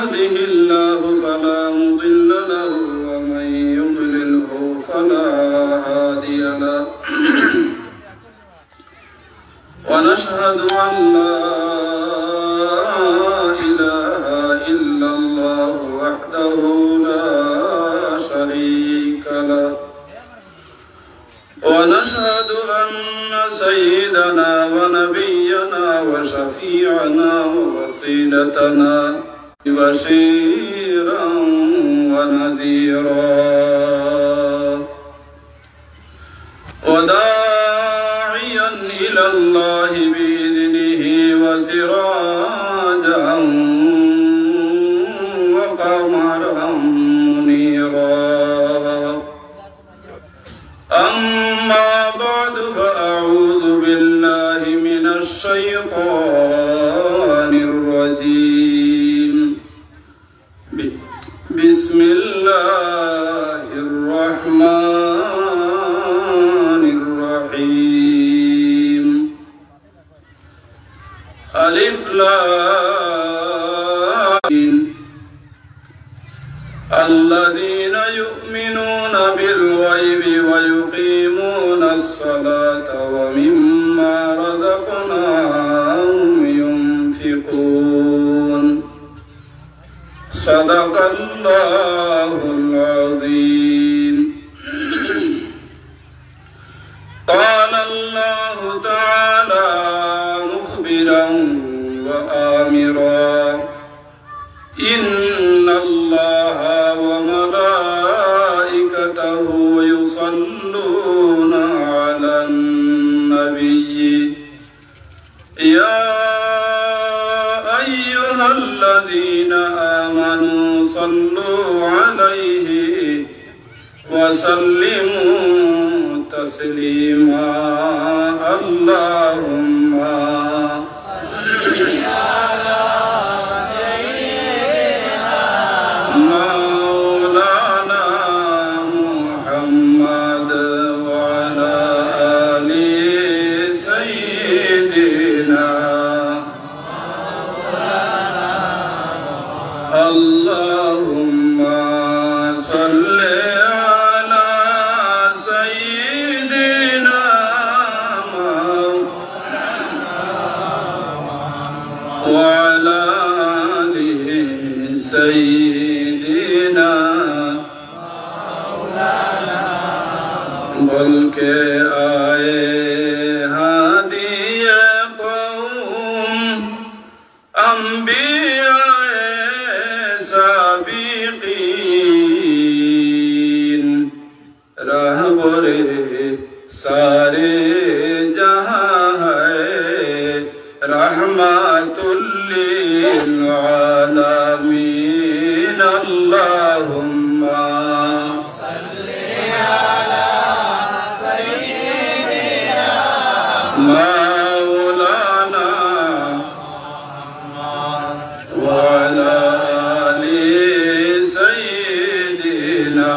يهده الله فلا مضل له ومن يضلله فلا هادي له ونشهد أن لا إله إلا الله وحده لا شريك له ونشهد أن سيدنا ونبينا وشفيعنا ووسيلتنا بشيرا ونذيرا وداعيا إلى الله بإذنه وسراجا وقمرا منيرا أما بعد فأعوذ بالله من الشيطان الرجيم بسم الله الرحمن الرحيم ألف لام الذين يؤمنون بالغيب ويقيمون الصلاة ومما رزقناهم ينفقون صدق الله العظيم قال الله تعالى مخبرا وآمرا إن الله وملائكته يصلون على النبي يا أيها الذين آمنوا صلوا عليه وسلموا تسليما اللهم اللهم صل على سيدنا وعلى آله سيدنا بول کے آئے ہادی قوم انبیاء रहबरे सारे जहां है रहमतुल्लिल आलमीन अल्लाहुम्मा सल्ली अला सय्यिदिना मौलाना व अला आलि सय्यिदिना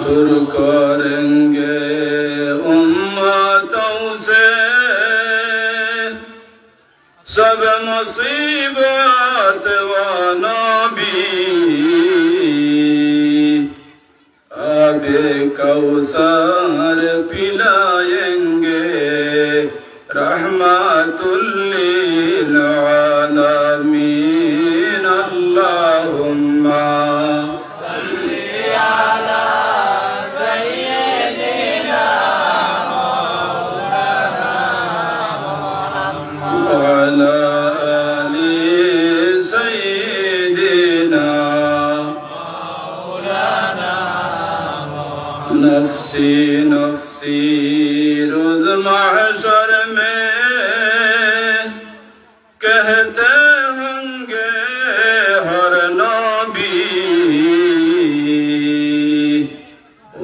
दूर करेंगे उम्मतों से सब मुसीबत व नबी आबे कौसर पिलाएंगे रहमतुल्लिल आलमीन अल्लाहुम्मा नफ्सी नफ्सी रोज़ महशर में कहते होंगे हर नबी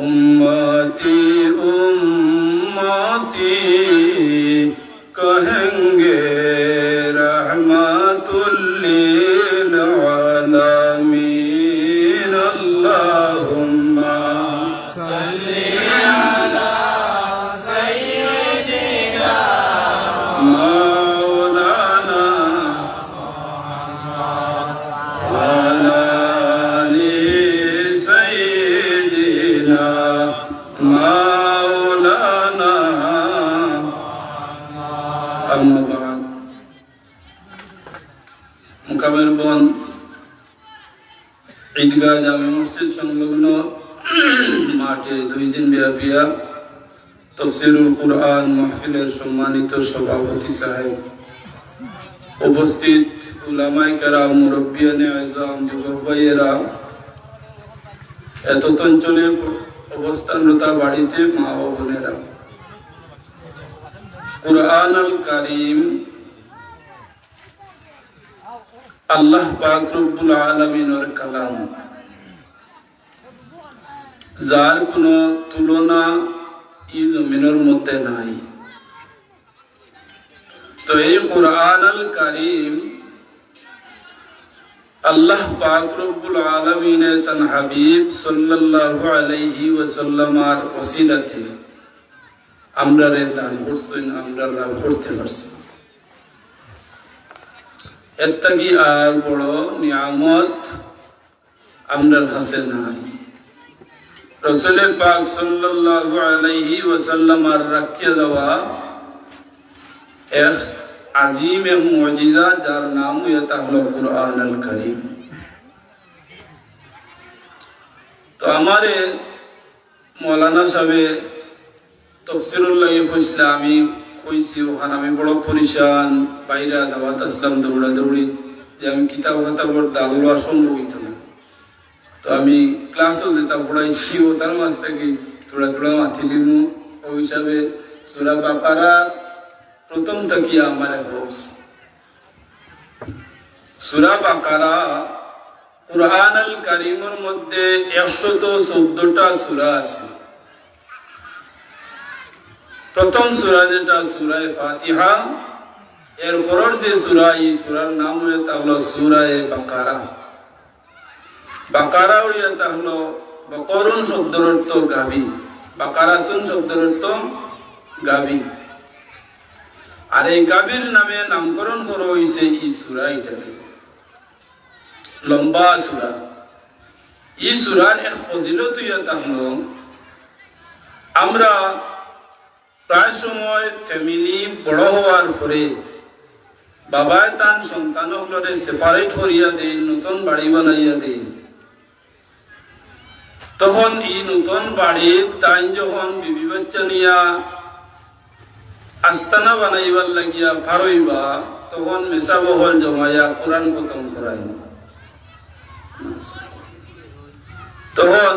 उम्मती उम्मती कहेंगे रहमतुल्लिल आलमीन अल्लाहुम्मा सल्ली अला মুকামের বন ঈদগাহ জামে মসজিদ সংলগ্ন মাঠে 2 দিন ব্যাপীয়া তাফসীরুল কুরআন মাহফিলের সম্মানিত সভাপতি সাহেব, উপস্থিত উলামায়ে কেরাম, মুরব্বিয়ানে আযম, যুবক ভাইয়েরা, এতদ অঞ্চলে অবস্থানরত বাড়িতে মা ও বোনেরা, কুরআনুল কারীম আল্লাহ পাক রব্বুল আলামিনের কালাম, যার কোনো তুলনা এই জমিনের মধ্যে নাই। তো এই কুরআনুল কারীম আল্লাহ পাক রব্বুল আলামিনের তান হাবিব সাল্লাল্লাহু আলাইহি ওয়াসাল্লামের ওসিলাতে আমরা দান করছেন, আমরা লাভ করতে পারছি। এর থেকে আর বড় নিয়ামত আমরার কাছে নাই। রাসূল পাক সাল্লাল্লাহু আলাইহি ওয়াসাল্লামের রাখিয়ে দেওয়া এক আজিম মুজিজা, যার নাম এটা হলো কুরআনুল কারীম। তো আমারে মৌলানা সাহেব তফসিরুল্লাহ কইছিল, আমি কইছি ওখানে আমি বড় পরিশান, বাইরা দাওয়াত আসলাম দৌড়া দৌড়ি, যে আমি কিতাব খাতাবর দাগুলো সম্ভব হইত না। তো আমি ক্লাসও যেটা পড়াইছি ও তার মাঝ থেকে থোড়া থোড়া মাথি লিমু, ওই হিসাবে সূরা বাকারা প্রথম থেকে আমার হোস। সূরা বাকারা কুরআনুল কারীমের মধ্যে 114টা সূরা আছে। প্রথম সূরা যেটা সূরা ফাতিহা, এর পরের যে সূরা, এই সূরার নাম হলো সূরা বাকারা। বাকারা এটা হলো বকরুন শব্দের অর্থ গাভী, বাকারাতুন শব্দের অর্থ গাভী। আর এই গাভীর নামে নামকরণ করা হয়েছে এই সূরা, এটা লম্বা সূরা। এই সূরার এক ফজিলত এটা হলো, আমরা প্রায় সময় ফ্যামিলি বড় হওয়ার পরে বাবায় তান সন্তান হলরে সেপারেট করিয়া দেন, নতুন বাড়ি বানাইয়া দেন। তখন এই নতুন বাড়ির তাই যখন বিবি বাচ্চা নিয়া আস্তানা বানাইবার লাগিয়া ফারইবা, তখন মেসা বহল জমাইয়া কোরআন খতম করাই। তখন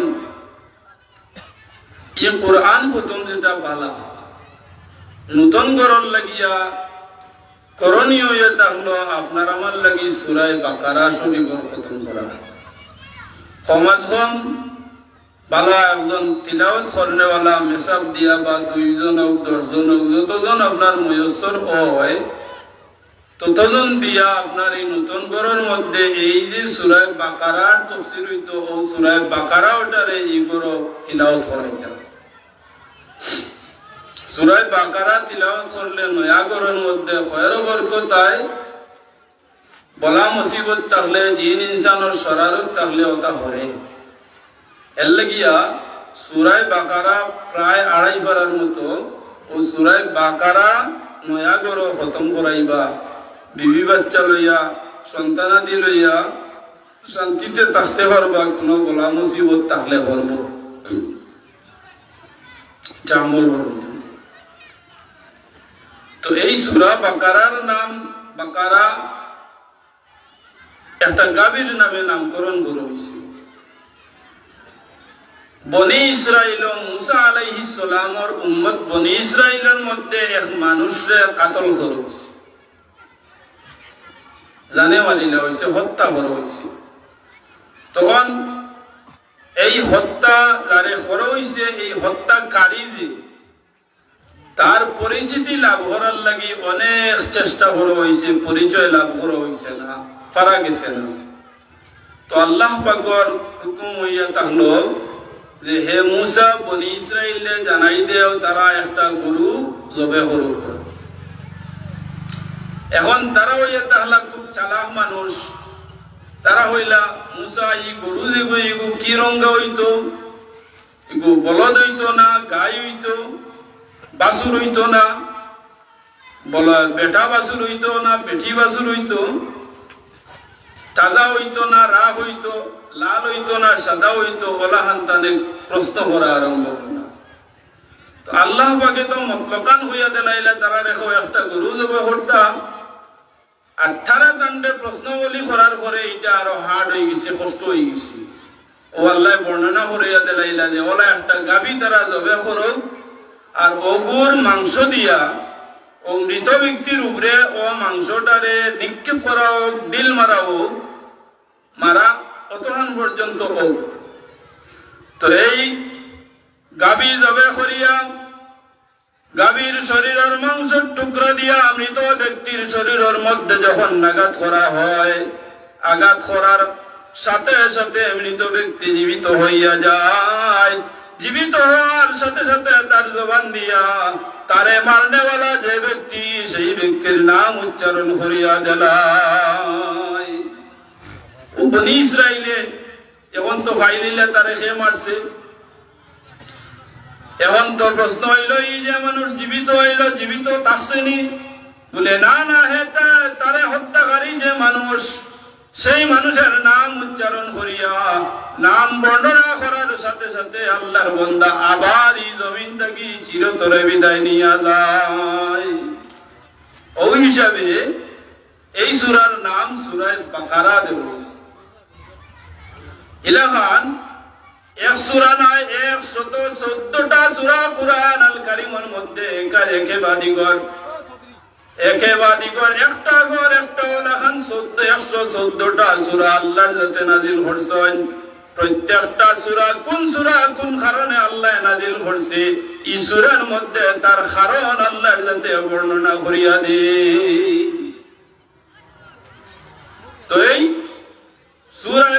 এই কোরআন খতম যেটা বালা নতুন ঘরর লাগিয়া করণীয়, এটা হলো আপনার আমার লাগি সূরা বাকারা শরীফের খতম করা। সমাজ কম বালা একজন তিলাওয়াত করনেওয়ালা মেসাব দিয়া, বা 2 জন হোক 10 জন হোক, যতজন আপনার মুয়স্সর হয় ততজন দিয়া আপনার এই নতুন ঘরের মধ্যে এই যে সূরা বাকারার তাফসীর হইতো, ও সূরা বাকারা ওটারে এই ঘর তিলাওয়াত করাইতা। সূরা বাকারা তিলাওয়াত করলে নয়া ঘরের মধ্যে খয়র বরকত আয়, বলা মুসিবত থাকলে, জিন ইনসানের শরারত থাকলে ওটা হরে। এর লাগিয়া সূরা বাকারা প্রায় 2.5 পারার মতো, ও সূরা বাকারা নয়া ঘর খতম করাইবা, বিবি বাচ্চা লইয়া, সন্তানাদি লইয়া শান্তিতে থাকতে পারবা, কোনো বলা মুসিবত থাকলে হরব জামল হরব। তো এই সূরা বাকারার নাম, বাকারা একটা গাভীর নামে নামকরণ করা হয়েছে। বনি ইসরাইল, মুসা আলাইহিস সালামের উম্মত বনি ইসরাইলের মধ্যে এক মানুষরে কাতল করা হয়েছে, জানে মালিনা হয়েছে, হত্যা করা হয়েছে। তখন এই হত্যা যারে করা হয়েছে, এই হত্যাকারী যে, তার পরিচিতি লাভ করার লাগি অনেক চেষ্টা করা হয়েছে, পরিচয় লাভ করা হয়েছে না, পারা গেছে না। তো আল্লাহ পাকের হুকুম হইয়া থাকলো যে, হে মুসা, বনি ইসরাইলে জানাই দেও তারা একটা গরু জবে করুক। এখন তারা হইয়া তাহলা খুব চালাক মানুষ, তারা হইলা মুসা, ই গরু দেখো, এগু কি রঙা হইতো, এগু বলদ হইতো না, গাই হইতো, বাছুর হইতো না, বলা বেটা বাছুর হইতো না, বেটি বাছুর হইতো। তাজা হইতো না রা হইতো, লাল হইতো না সাদা হইতো, ওলা হান্তানে প্রশ্ন করা আরম্ভ করল। তো আল্লাহ পাকে তো মতলকান হইয়া দেলাইলা, তারা রেখো একটা গরু জবে হরতাম, আর তারা তান্ডে প্রশ্ন বলি করার পরে এটা আরো হার্ড হয়ে গেছে, কষ্ট হয়ে গেছে। ও আল্লাহ বর্ণনা করিয়া দেলাইলা যে ওলা একটা গাভী তারা জবে করো, আর ওগুর মাংস দিয়া ও মৃত ব্যক্তির উপরে ও মাংসটারে নিক্ষেপ করা হোক, ডিল মারা হোক, মারা অতহান পর্যন্ত হোক। তো এই গাভী জবে করিয়া গাভীর শরীরের মাংসের টুকরা দিয়া মৃত ব্যক্তির শরীরের মধ্যে যখন আঘাত করা হয়, আঘাত করার সাথে সাথে মৃত ব্যক্তি জীবিত হইয়া যায়। জীবিত হওয়ার সাথে সাথে তার জবান দিয়া তারে মারনেওয়ালা যে ব্যক্তি, সেই ব্যক্তির নাম উচ্চারণ করিয়া দেয়। ও বনি ইসরাইলে এখন তো ফাইলিলে তারে খেয়ে মারছে। এখন তো প্রশ্ন হইল, এই যে মানুষ জীবিত হইল, জীবিত থাকছেনি? বলে না না, হে তারে হত্যাকারী যে মানুষ, সেই মানুষের নাম উচ্চারণ করিয়া নাম বর্ণনা করার সাথে সাথে আল্লাহর বান্দা আবার এই জমিন থেকে চিরতরে বিদায় নিয়ে যায়। ওই হিসাবে এই সূরার নাম সূরা বাকারা দেওয়া হয়েছে। ইলাহান এক সূরা নয়, 114টা সূরা কুরআন আল কারীমের মধ্যে একেবাদিগর একটা ঘর একটা ওলাখান 114টা সূরা আল্লাহর যাতে নাজিল করছেন। প্রত্যেকটা সূরা কোন কারণে আল্লাহ নাজিল করছে, এই সূরার মধ্যে তার কারণ আল্লাহর যাতে বর্ণনা করিয়া দেয়। তো এই সূরা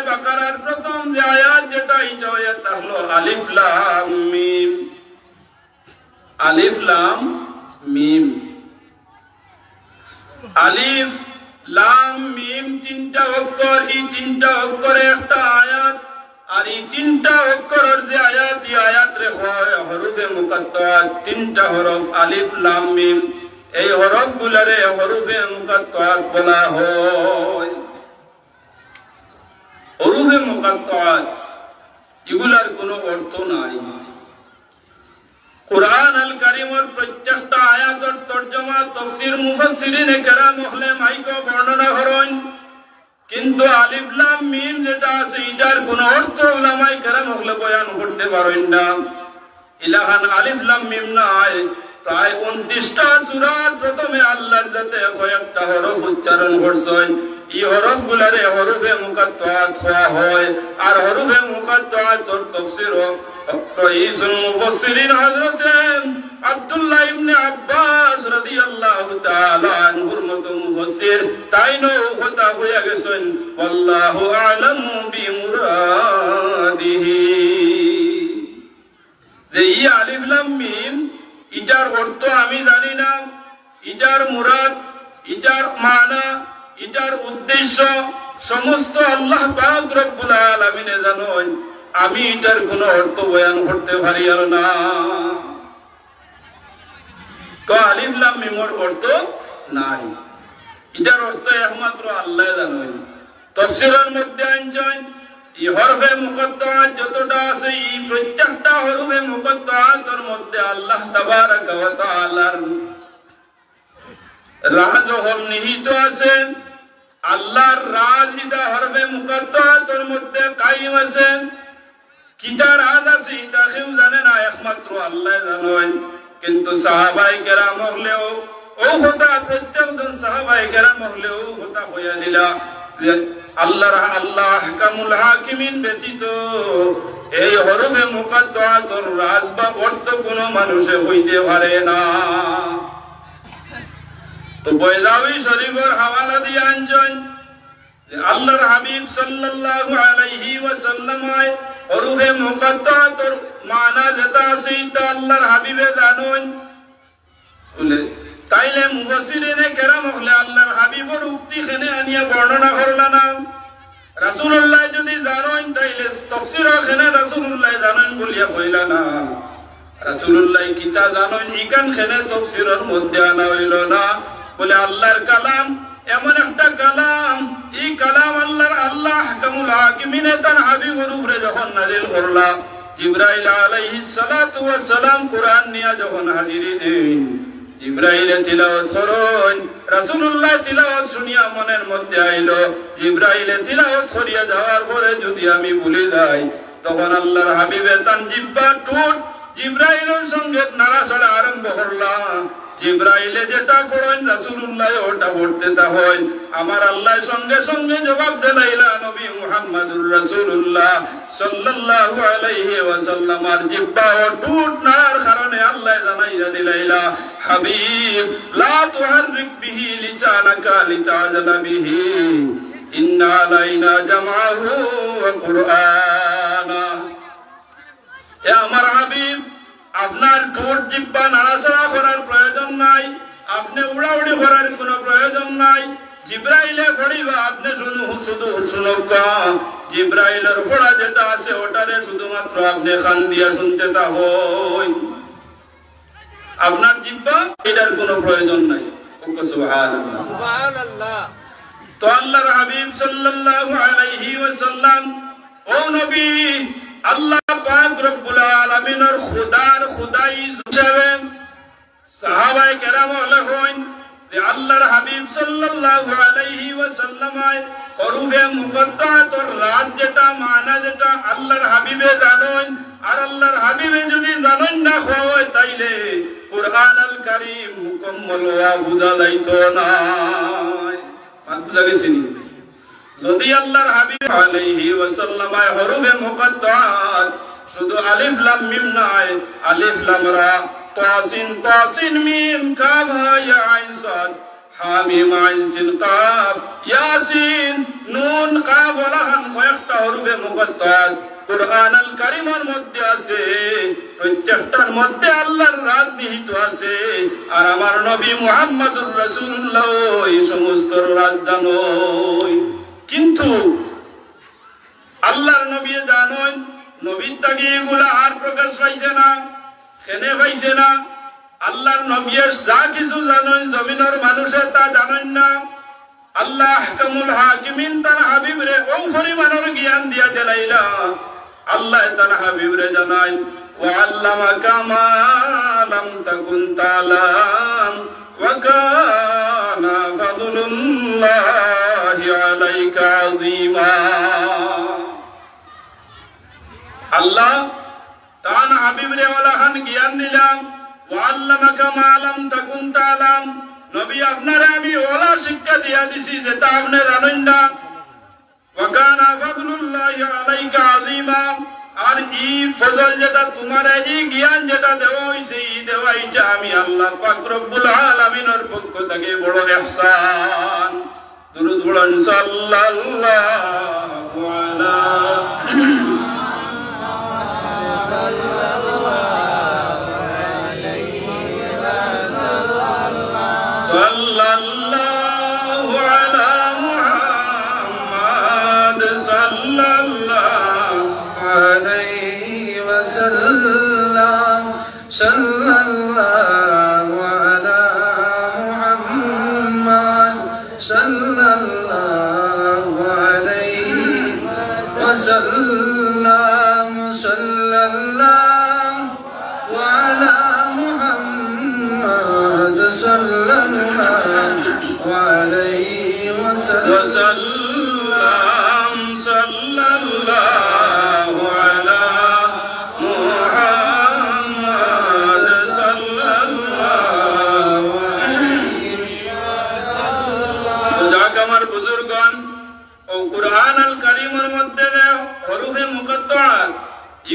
বাকারার প্রথম যে আয়াত, যেটা এটা আয়াত হলো আলিফ লাম মিম। আলিফ লাম মিম, আলিফ লাম মিম তিনটা অক্ষর। এই তিনটা অক্ষরে একটা আয়াত, আর এই তিনটা অক্ষরের যে আয়াত, এই আয়াত রে হয় হরফে মুকাত্তাত। তিনটা হরফ আলিফ লাম মিম, এই হরফ গুলারে হরফে মুকাত্তাত বলা হয়। হরফে মুকাত্তাত এগুলার কোনো অর্থ নাই। কুরআন আল কারীমের প্রত্যেকটা আয়াতের তরজমা তাফসীর মুফাসসিরিনে কেরাম হলে মাইকো বর্ণনা করেন, কিন্তু আলিফ লাম মিম যেটা আছে এটার কোনো অর্থ উলামায়ে কেরাম হলে বয়ান করতে পারেন না। ইলাহান আলিফ লাম মিম নাই, প্রায় 29টা সূরার প্রথমে আল্লাহর যাতে কয়েকটা হরফ উচ্চারণ করছেন। এই হরফ গুলারে হরফে মুকাত্তাত হওয়া হয়। আর হরফে মুকাত্তাতের তাফসীর রাইসুল মুফাসসিরিন হযরত আব্দুল্লাহ ইবনে আব্বাস রাদিয়াল্লাহু তাআলা আনহুর মতো মুফাসসির তাইনো কথা হইয়া গেছেন, আল্লাহু আ'লামু বিমুরাদিহি। যে এই আলিফ লাম মিম এটার অর্থ আমি জানি না, এটার মুরাদ, এটার মানা, এটার উদ্দেশ্য সমস্ত আল্লাহ পাক রব্বুল আলামিন জানেন। আমি এটার কোনো অর্থ বয়ান করতে পারি আর না। তো আলিফ লাম মিমের অর্থ নাই, এটার অর্থ একমাত্র আল্লাহ জানেন। তাফসীরের মধ্যে আনছেন এই হরফে মুকাত্তাত যতটা আছে, এই প্রত্যেকটা হরফে মুকাত্তাতের মধ্যে আল্লাহ তাবারাকা ওয়া তাআলার রাজ নিহিত আছে। আল্লাহর রাজ ইদা হরফে মুকাত্তাতের মধ্যে কায়েম আছে। কিতা রাজ আছে এটা কেউ জানে না, একমাত্র আল্লাহ জানেন। কিন্তু সাহাবায়ে কেরাম হলেও ও কথা, প্রত্যেকজন সাহাবায়ে কেরাম হলেও কথা হইয়া দিলা যে আল্লাহ আহকামুল হাকিমিন ব্যতীত এই হরফে মুকাত্তাতের রাজ বা অর্থ কোনো মানুষে হইতে পারে না। তো বয়দাবি শরীফের হাওয়ালা দিয়ে আনছেন যে আল্লাহর হাবিব সাল্লাল্লাহু আলাইহি ওয়াসাল্লাম হরফে মুকাত্তাতের মানা যেটা আছে এটা আল্লাহর হাবিবে জানেন। বলে তাইলে মুফাসসিরিনে কেরাম হলে আল্লাহর হাবিবের উক্তি খেনে আনিয়া বর্ণনা করলা না। রাসূলুল্লাহ যদি জানেন তাইলে তাফসীর খেনে রাসূলুল্লাহ জানেন বলিয়া কইলা না। রাসূলুল্লাহ কিতা জানেন ইকান খেনে তাফসীরের মধ্যে আনা হইল না। বলে আল্লাহর কালাম এমন একটা কালাম, এই কালাম আল্লাহ আহকামুল হাকিমিনে তার হাবিবের উপরে যখন নাযিল করলা, জিবরাইল আলাইহিস সালাতু ওয়াস সালাম কুরআন নিয়ে যখন হাজিরি দেন, জিবরাইল তিলাওয়াত করেন, রাসূলুল্লাহ তিলাওয়াত শুনিয়া মনের মধ্যে আইলো, জিবরাইল তিলাওয়াত করিয়া যাওয়ার পরে যদি আমি ভুলে যাই, তখন আল্লাহর হাবিবে তার জিহ্বা টুট জিবরাইলের সঙ্গে নাড়াচাড়া আরম্ভ করলাম। জিবরাইলে যেটা করেন রাসূলুল্লাহ ওটা করতে তা হয়। আমার আল্লাহ সঙ্গে সঙ্গে জবাব দিলাইলা নবী মুহাম্মদুর রাসূলুল্লাহ সাল্লাল্লাহু আলাইহি ওয়াসাল্লাম আর জিহ্বা টুট নার কারণে আল্লাহ জানাইয়া দিলাইলা, হাবিব লা তুহাররিক বিহি লিসানাকা লিতাজালা বিহি ইন্না আলাইনা জামাহু ওয়া কুরআনা। এ আমার হাবিব, আপনার ঠোঁট জিহ্বা নাড়াচাড়া করার প্রয়োজন নাই, আপনি উড়াউড়ি করার কোনো প্রয়োজন নাই। জিবরাইলে পড়িবা, আপনি শুধু শুনুক। জিবরাইলের পড়া যেটা আছে ওটারে শুধুমাত্র আপনি কান দিয়া শুনতে তা হয়, আপনার জিহ্বা এটার কোনো প্রয়োজন নাই। সুবহানাল্লাহ সুবহানাল্লাহ। তো আল্লাহর হাবিব সাল্লাল্লাহু আলাইহি ওয়াসাল্লাম, ও নবী, আল্লাহ পাক রব্বুল আলামিনের খুদাই হিসাবে সাহাবায়ে কেরাম হলেন যে আল্লাহর হাবিব সাল্লাল্লাহু আলাইহি ওয়াসাল্লাম হরফে মুকদ্দারাতুর রাত যেটা মানা যেটা আল্লাহর হাবিবে জানেন, আর আল্লাহর হাবিবে যদি জানেন না হয় তাইলে কুরআনুল কারীম মুকম্মল হওয়া বুঝা যাইতো না। বুঝা গেছে নি? যদি আল্লাহর হাবিব আলাইহি ওয়াসাল্লাম হরফে মুকদ্দারাত শুধু আলিফ লাম মিম নাই, আলিফ লাম রা তাসিন মিম কাফ ইয়া আইন সাদ হামিম আইন সিন কাফ ইয়াসিন নুন কাফ লাহান কয়েকটা হরফে মুকদ্দারাত কুরআনুল কারীমের মধ্যে আছে, প্রত্যেকটার মধ্যে আল্লাহর রাজ নিহিত আছে। আর আমার নবী মুহাম্মদুর রাসূলুল্লাহ এই সমস্ত রাজ জানেন। কিন্তু আল্লাহর নবী জানেন, নবীর তাকে এগুলা আর প্রকাশ পাইছে না, কেনে পাইছে না। আল্লাহর নবী যা কিছু জানেন জমিনের মানুষের তা জানেন না। আল্লাহ আহকামুল হাকিমিন তার হাবিবরে ও পরিমাণের জ্ঞান দিয়া দিলাইলা। আল্লাহ তার হাবিবরে জানাই, ওয়া আল্লামাকা মা লাম তাকুন তাআলাম ওয়া কানা ফাদলুল্লাহি আলাইকা আযীমা। আল্লাহ তান হাবিবরে ওলাহান জ্ঞান দিলাম, ওয়া আল্লামাকা মা লাম তাকুন তাআলাম, নবী আপনারে আমি ওলা শিক্ষা দিয়া দিছি যেটা আপনি জানেন না। ওয়া কানা ফাদলুল্লাহি আলাইকা আযীমা, আর এই ফজল যেটা তোমার এই জ্ঞান যেটা দেওয়া হইছে এই দেওয়া এটা আমি আল্লাহ পাক রব্বুল আলামিনের পক্ষ থেকে বড় ইহসান। দুরূদ পড়ুন সাল্লাল্লাহু আলাইহি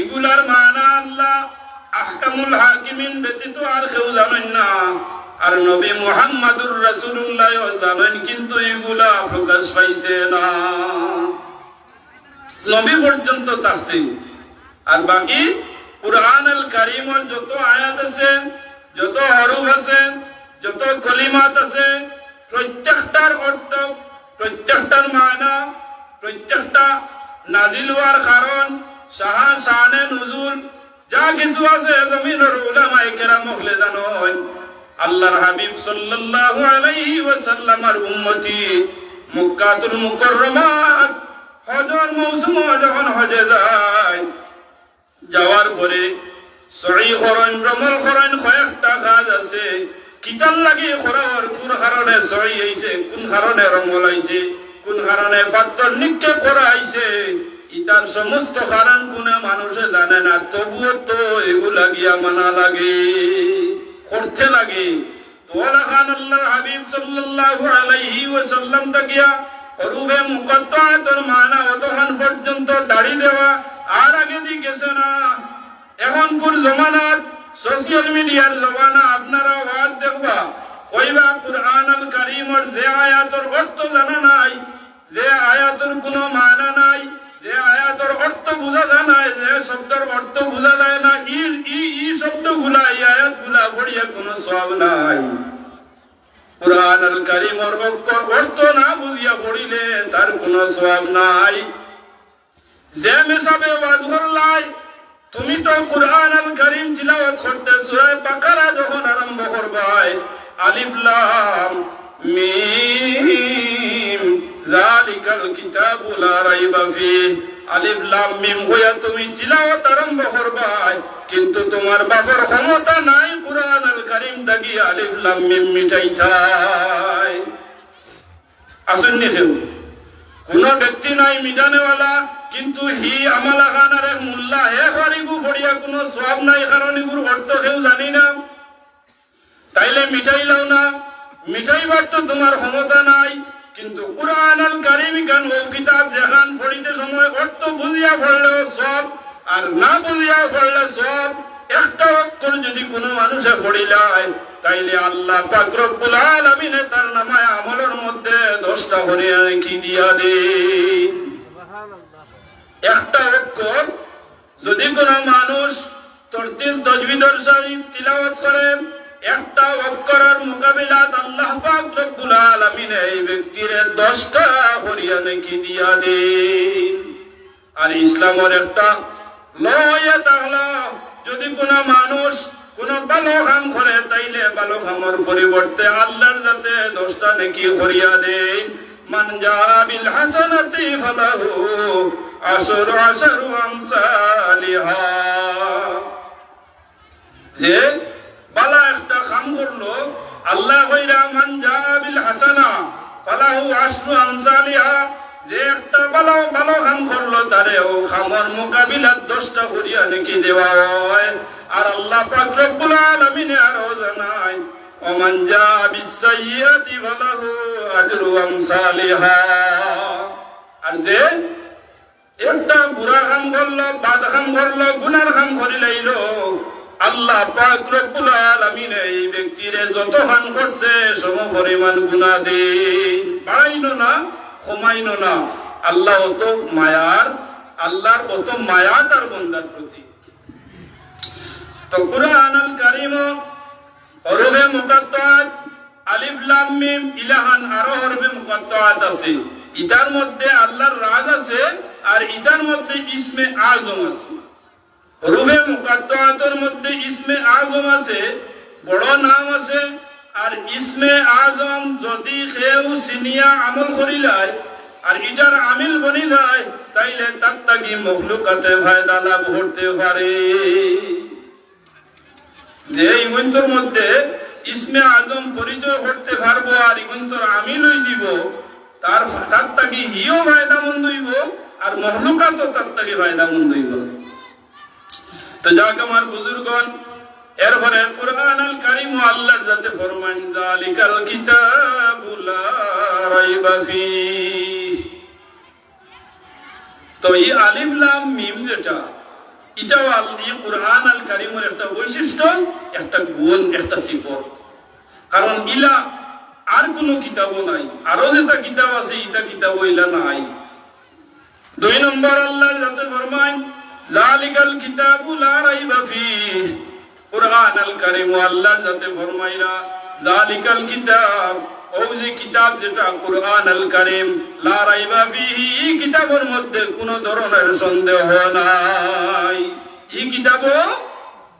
এগুলার মানা আল্লাহ আহকামুল হাকিমিন ব্যতীত আর কেউ জানেন না। আর নবী মুহাম্মদুর রাসূলুল্লাহ জানেন, কিন্তু এগুলা প্রকাশ পাইছে না, নবী পর্যন্ত তাফসীর। আর বাকি কুরআনুল কারীমের যত আয়াত আছে, যত হরফ আছে, যত কলিমাত আছে, প্রত্যেকটার অর্থ, প্রত্যেকটার মানা, প্রত্যেকটা নাজিল হওয়ার কারণ, শানে নুজুল যা কিছু আছে জমিনের উলামায়ে কেরাম হলে জানেন। আল্লাহর হাবিব সাল্লাল্লাহু আলাইহি ওয়াসাল্লামের উম্মতি মক্কাতুল মুকাররমাত হজের মৌসুমে যখন হজে যায়, যাওয়ার পরে সই করেন রমল করেন কয়েকটা কাজ আছে। কিতার লাগি করার কোন কারণে সই হইছে, কোন কারণে রমল হইছে, কোন কারণে পাত্র নিক্ষেপ করা হইছে, ইতার সমস্ত কারণ কোনে মানুষে জানে না। তবুও তো এগুলা গিয়া মানা লাগে, করতে লাগে। তোরা খান আল্লাহর হাবিব সাল্লাল্লাহু আলাইহি ওয়াসাল্লাম তাকিয়া হরুফে মুকাত্তাআতের মানা অতখান পর্যন্ত দাড়ি দেওয়া আর আগে দিয়ে গেছে না। এখনকার জমানাত সোশ্যাল মিডিয়ার জমানা, আপনারা আওয়াজ দেখবা কইবা কুরআন আল কারীমের যে আয়াতের অর্থ জানা নাই, যে আয়াতের কোনো মানা নাই, যে আয়াতের অর্থ বোঝা যায় না, যে শব্দের অর্থ বোঝা যায় না, ই শব্দগুলা এই আয়াতগুলা পড়িয়া কোনো সওয়াব নাই। কুরআন আল কারীমের অর্থ না বুঝিয়া পড়িলে তার কোনো সওয়াব নাই। যে মেসাবে ওয়াজ করলাই, তুমি তো কুরআন আল কারীম তিলাওয়াত করতে সূরা বাকারা যখন আরম্ভ করবাই, আলিফ লাম মিম যালিকাল কিতাবু লা রাইবা ফিহি, আলিফ লাম মিম হইয়া তুমি তিলাওয়াত আরম্ভ করবাই, কিন্তু তোমার বাবার ক্ষমতা নাই কুরআন আল কারীম দাগি আলিফ লাম মিম মিটাইতাই। আসুননি কেউ কোন ব্যক্তি নাই মিটানেওয়ালা, কিন্তু হি আমালা খানার এক মোল্লা হে হারিগু পড়িয়া কোনো সওয়াব নাই, কারণ এগুর অর্থ কেউ জানি না। তাইলে মিটাইলাও না, মিটাইবার তো তোমার ক্ষমতা নাই। কিন্তু কুরআন আল কারীম গান ও কিতাব যেখান পড়িতে সময় অর্থ বুঝিয়া পড়লেও সব, আর না বুঝিয়া পড়লে সব। একটা অক্ষর যদি কোনো মানুষে পড়িলায়, তাইলে আল্লাহ পাক রব্বুল আলামিন তার নামায় আমলের মধ্যে 10টা করে কি দিয়া দেন। একটা অক্ষর যদি কোনো মানুষ তরতিল তাজবিদের সহিত তিলাওয়াত করে, একটা অক্ষরের মোকাবিলাত আল্লাহ পাক রব্বুল আলামিন এই ব্যক্তির 10টা করিয়া নেকি দিয়া দেন। আর ইসলামের একটা লয়ে তাহলে যদি কোনো মানুষ কোন ভালো কাম করে, তাইলে ভালো কামের পরিবর্তে আল্লাহর যাতে 10টা নেকি করিয়া দেন। মান জা বিল হাসানাতি ফালাহু আশরু আমসালিহা, যে বালা একটা কাম করলো, আল্লাহ কইরা মান জা বিল হাসানা ফালাহু আশরু আমসালিহা, যে একটা ভালো কাম করলো তারে ও কামের মোকাবিলাত 10টা করিয়া নেকি দেওয়া হয়। আর আল্লাহ পাক রব্বুল আলামিন আরো জানায় ওমান জা বিসাইয়্যাতি ফালাহু আজরু আমসালিহা, আর যে একটা বুড়া কাম করলো, বাদ কাম করলো, গুনার কাম করিলাইলো, আল্লাহ পাক রব্বুল আলামিন এই ব্যক্তিরে যত কাম করছে সম পরিমাণ গুনাহ দেন, বাড়াইনো না কমাইনো না। আল্লাহ অত মায়ার, আল্লাহর অত মায়া তার বান্দার প্রতি। তো কুরআন আল কারীম হরফে মুকাত্তাআত আলিফ লাম মিম ইলাহান আরো হরফে মুকাত্তাআত আছে। ইতার মধ্যে আল্লাহর রাজ আছে, আর ইতার মধ্যে ইসমে আযম আছে। হরফে মুকাত্তাআতের মধ্যে ইসমে আযম আছে, বড় নাম আছে। আর ইসমে আযম যদি কেউ সিনিয়া আমল করিলায় আর ইটার আমিল বনি যায়, তাইলে তার তাকি মখলুকাতে ফায়দা লাভ করতে পারে। যে ইমন্তর মধ্যে ইসমে আযম পরিচয় করতে পারবো আর ইমন্তর আমিল হই দিব, তার তাকি হিও ফায়দা মন্দ হইব, আর মখলুকাতও তার তাকি ফায়দা মন্দ হইব। তো যাক আমার বুজুর্গণ, এরপরে কুরআন আল কারীম আল্লাহ যাতে ফরমান যালিকাল কিতাবু লা রাইবা ফিহি। তো এই আলিফ লাম মিম যেটা, এটাও এই কুরআন আল কারীমের একটা বৈশিষ্ট্য, একটা গুণ, একটা সিফত। কারণ ইলা আর কোন কিতাবও নাই, আরো যেটা কিতাব আছে এটা কিতাব ইলা নাই। 2 নম্বর আল্লাহ যাতে ফরমান যালিকাল কিতাবু লা রাইবা ফিহি, কুরআন আল কারীম আল্লাহ যাতে ফরমাইলা যালিকাল কিতাব, ওই যে কিতাব যেটা কুরআন আল কারীম লা রাইবা ফিহি, এই কিতাবের মধ্যে কোনো ধরনের সন্দেহ নাই। এই কিতাবও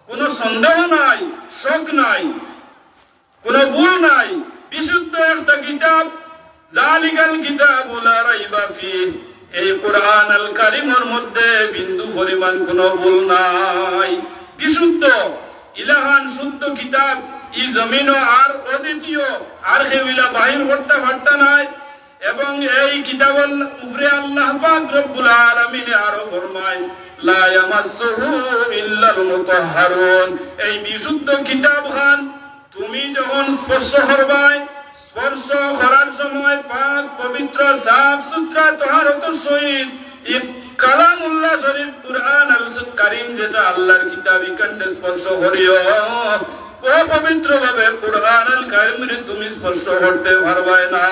কোনো সন্দেহ নাই, শক নাই। কোনো ভুল নাই, বিশুদ্ধ একটা কিতাব। জালিকাল কিতাবু লা রাইবা ফিহি, এই কোরআন আল কারীমের মধ্যে বিন্দু পরিমাণ কোনো ভুল নাই। বিশুদ্ধ ইলাহান শুদ্ধ কিতাব, এই জমিন আর অদ্বিতীয়, আর কেউলা বাহির করতে পারতা নাই। এবং এই কিতাবের উপরে আল্লাহ পাক রব্বুল আলামিন আরো ফরমায়, লা ইয়ামাসসুহু ইল্লাল মুতাহহারুন। এই বিশুদ্ধ কিতাব খান তুমি যখন স্পর্শ করবাই, স্পর্শ করার সময় পাক পবিত্র সাফ সুতরা তাহারত সহিত এই কালামুল্লাহ শরীফ কুরআন আল কারীম যেটা আল্লাহর কিতাব ইকান্ডে স্পর্শ করিও, ও পবিত্র ভাবে কুরআন আল কারীমে তুমি স্পর্শ করতে পারবাই না।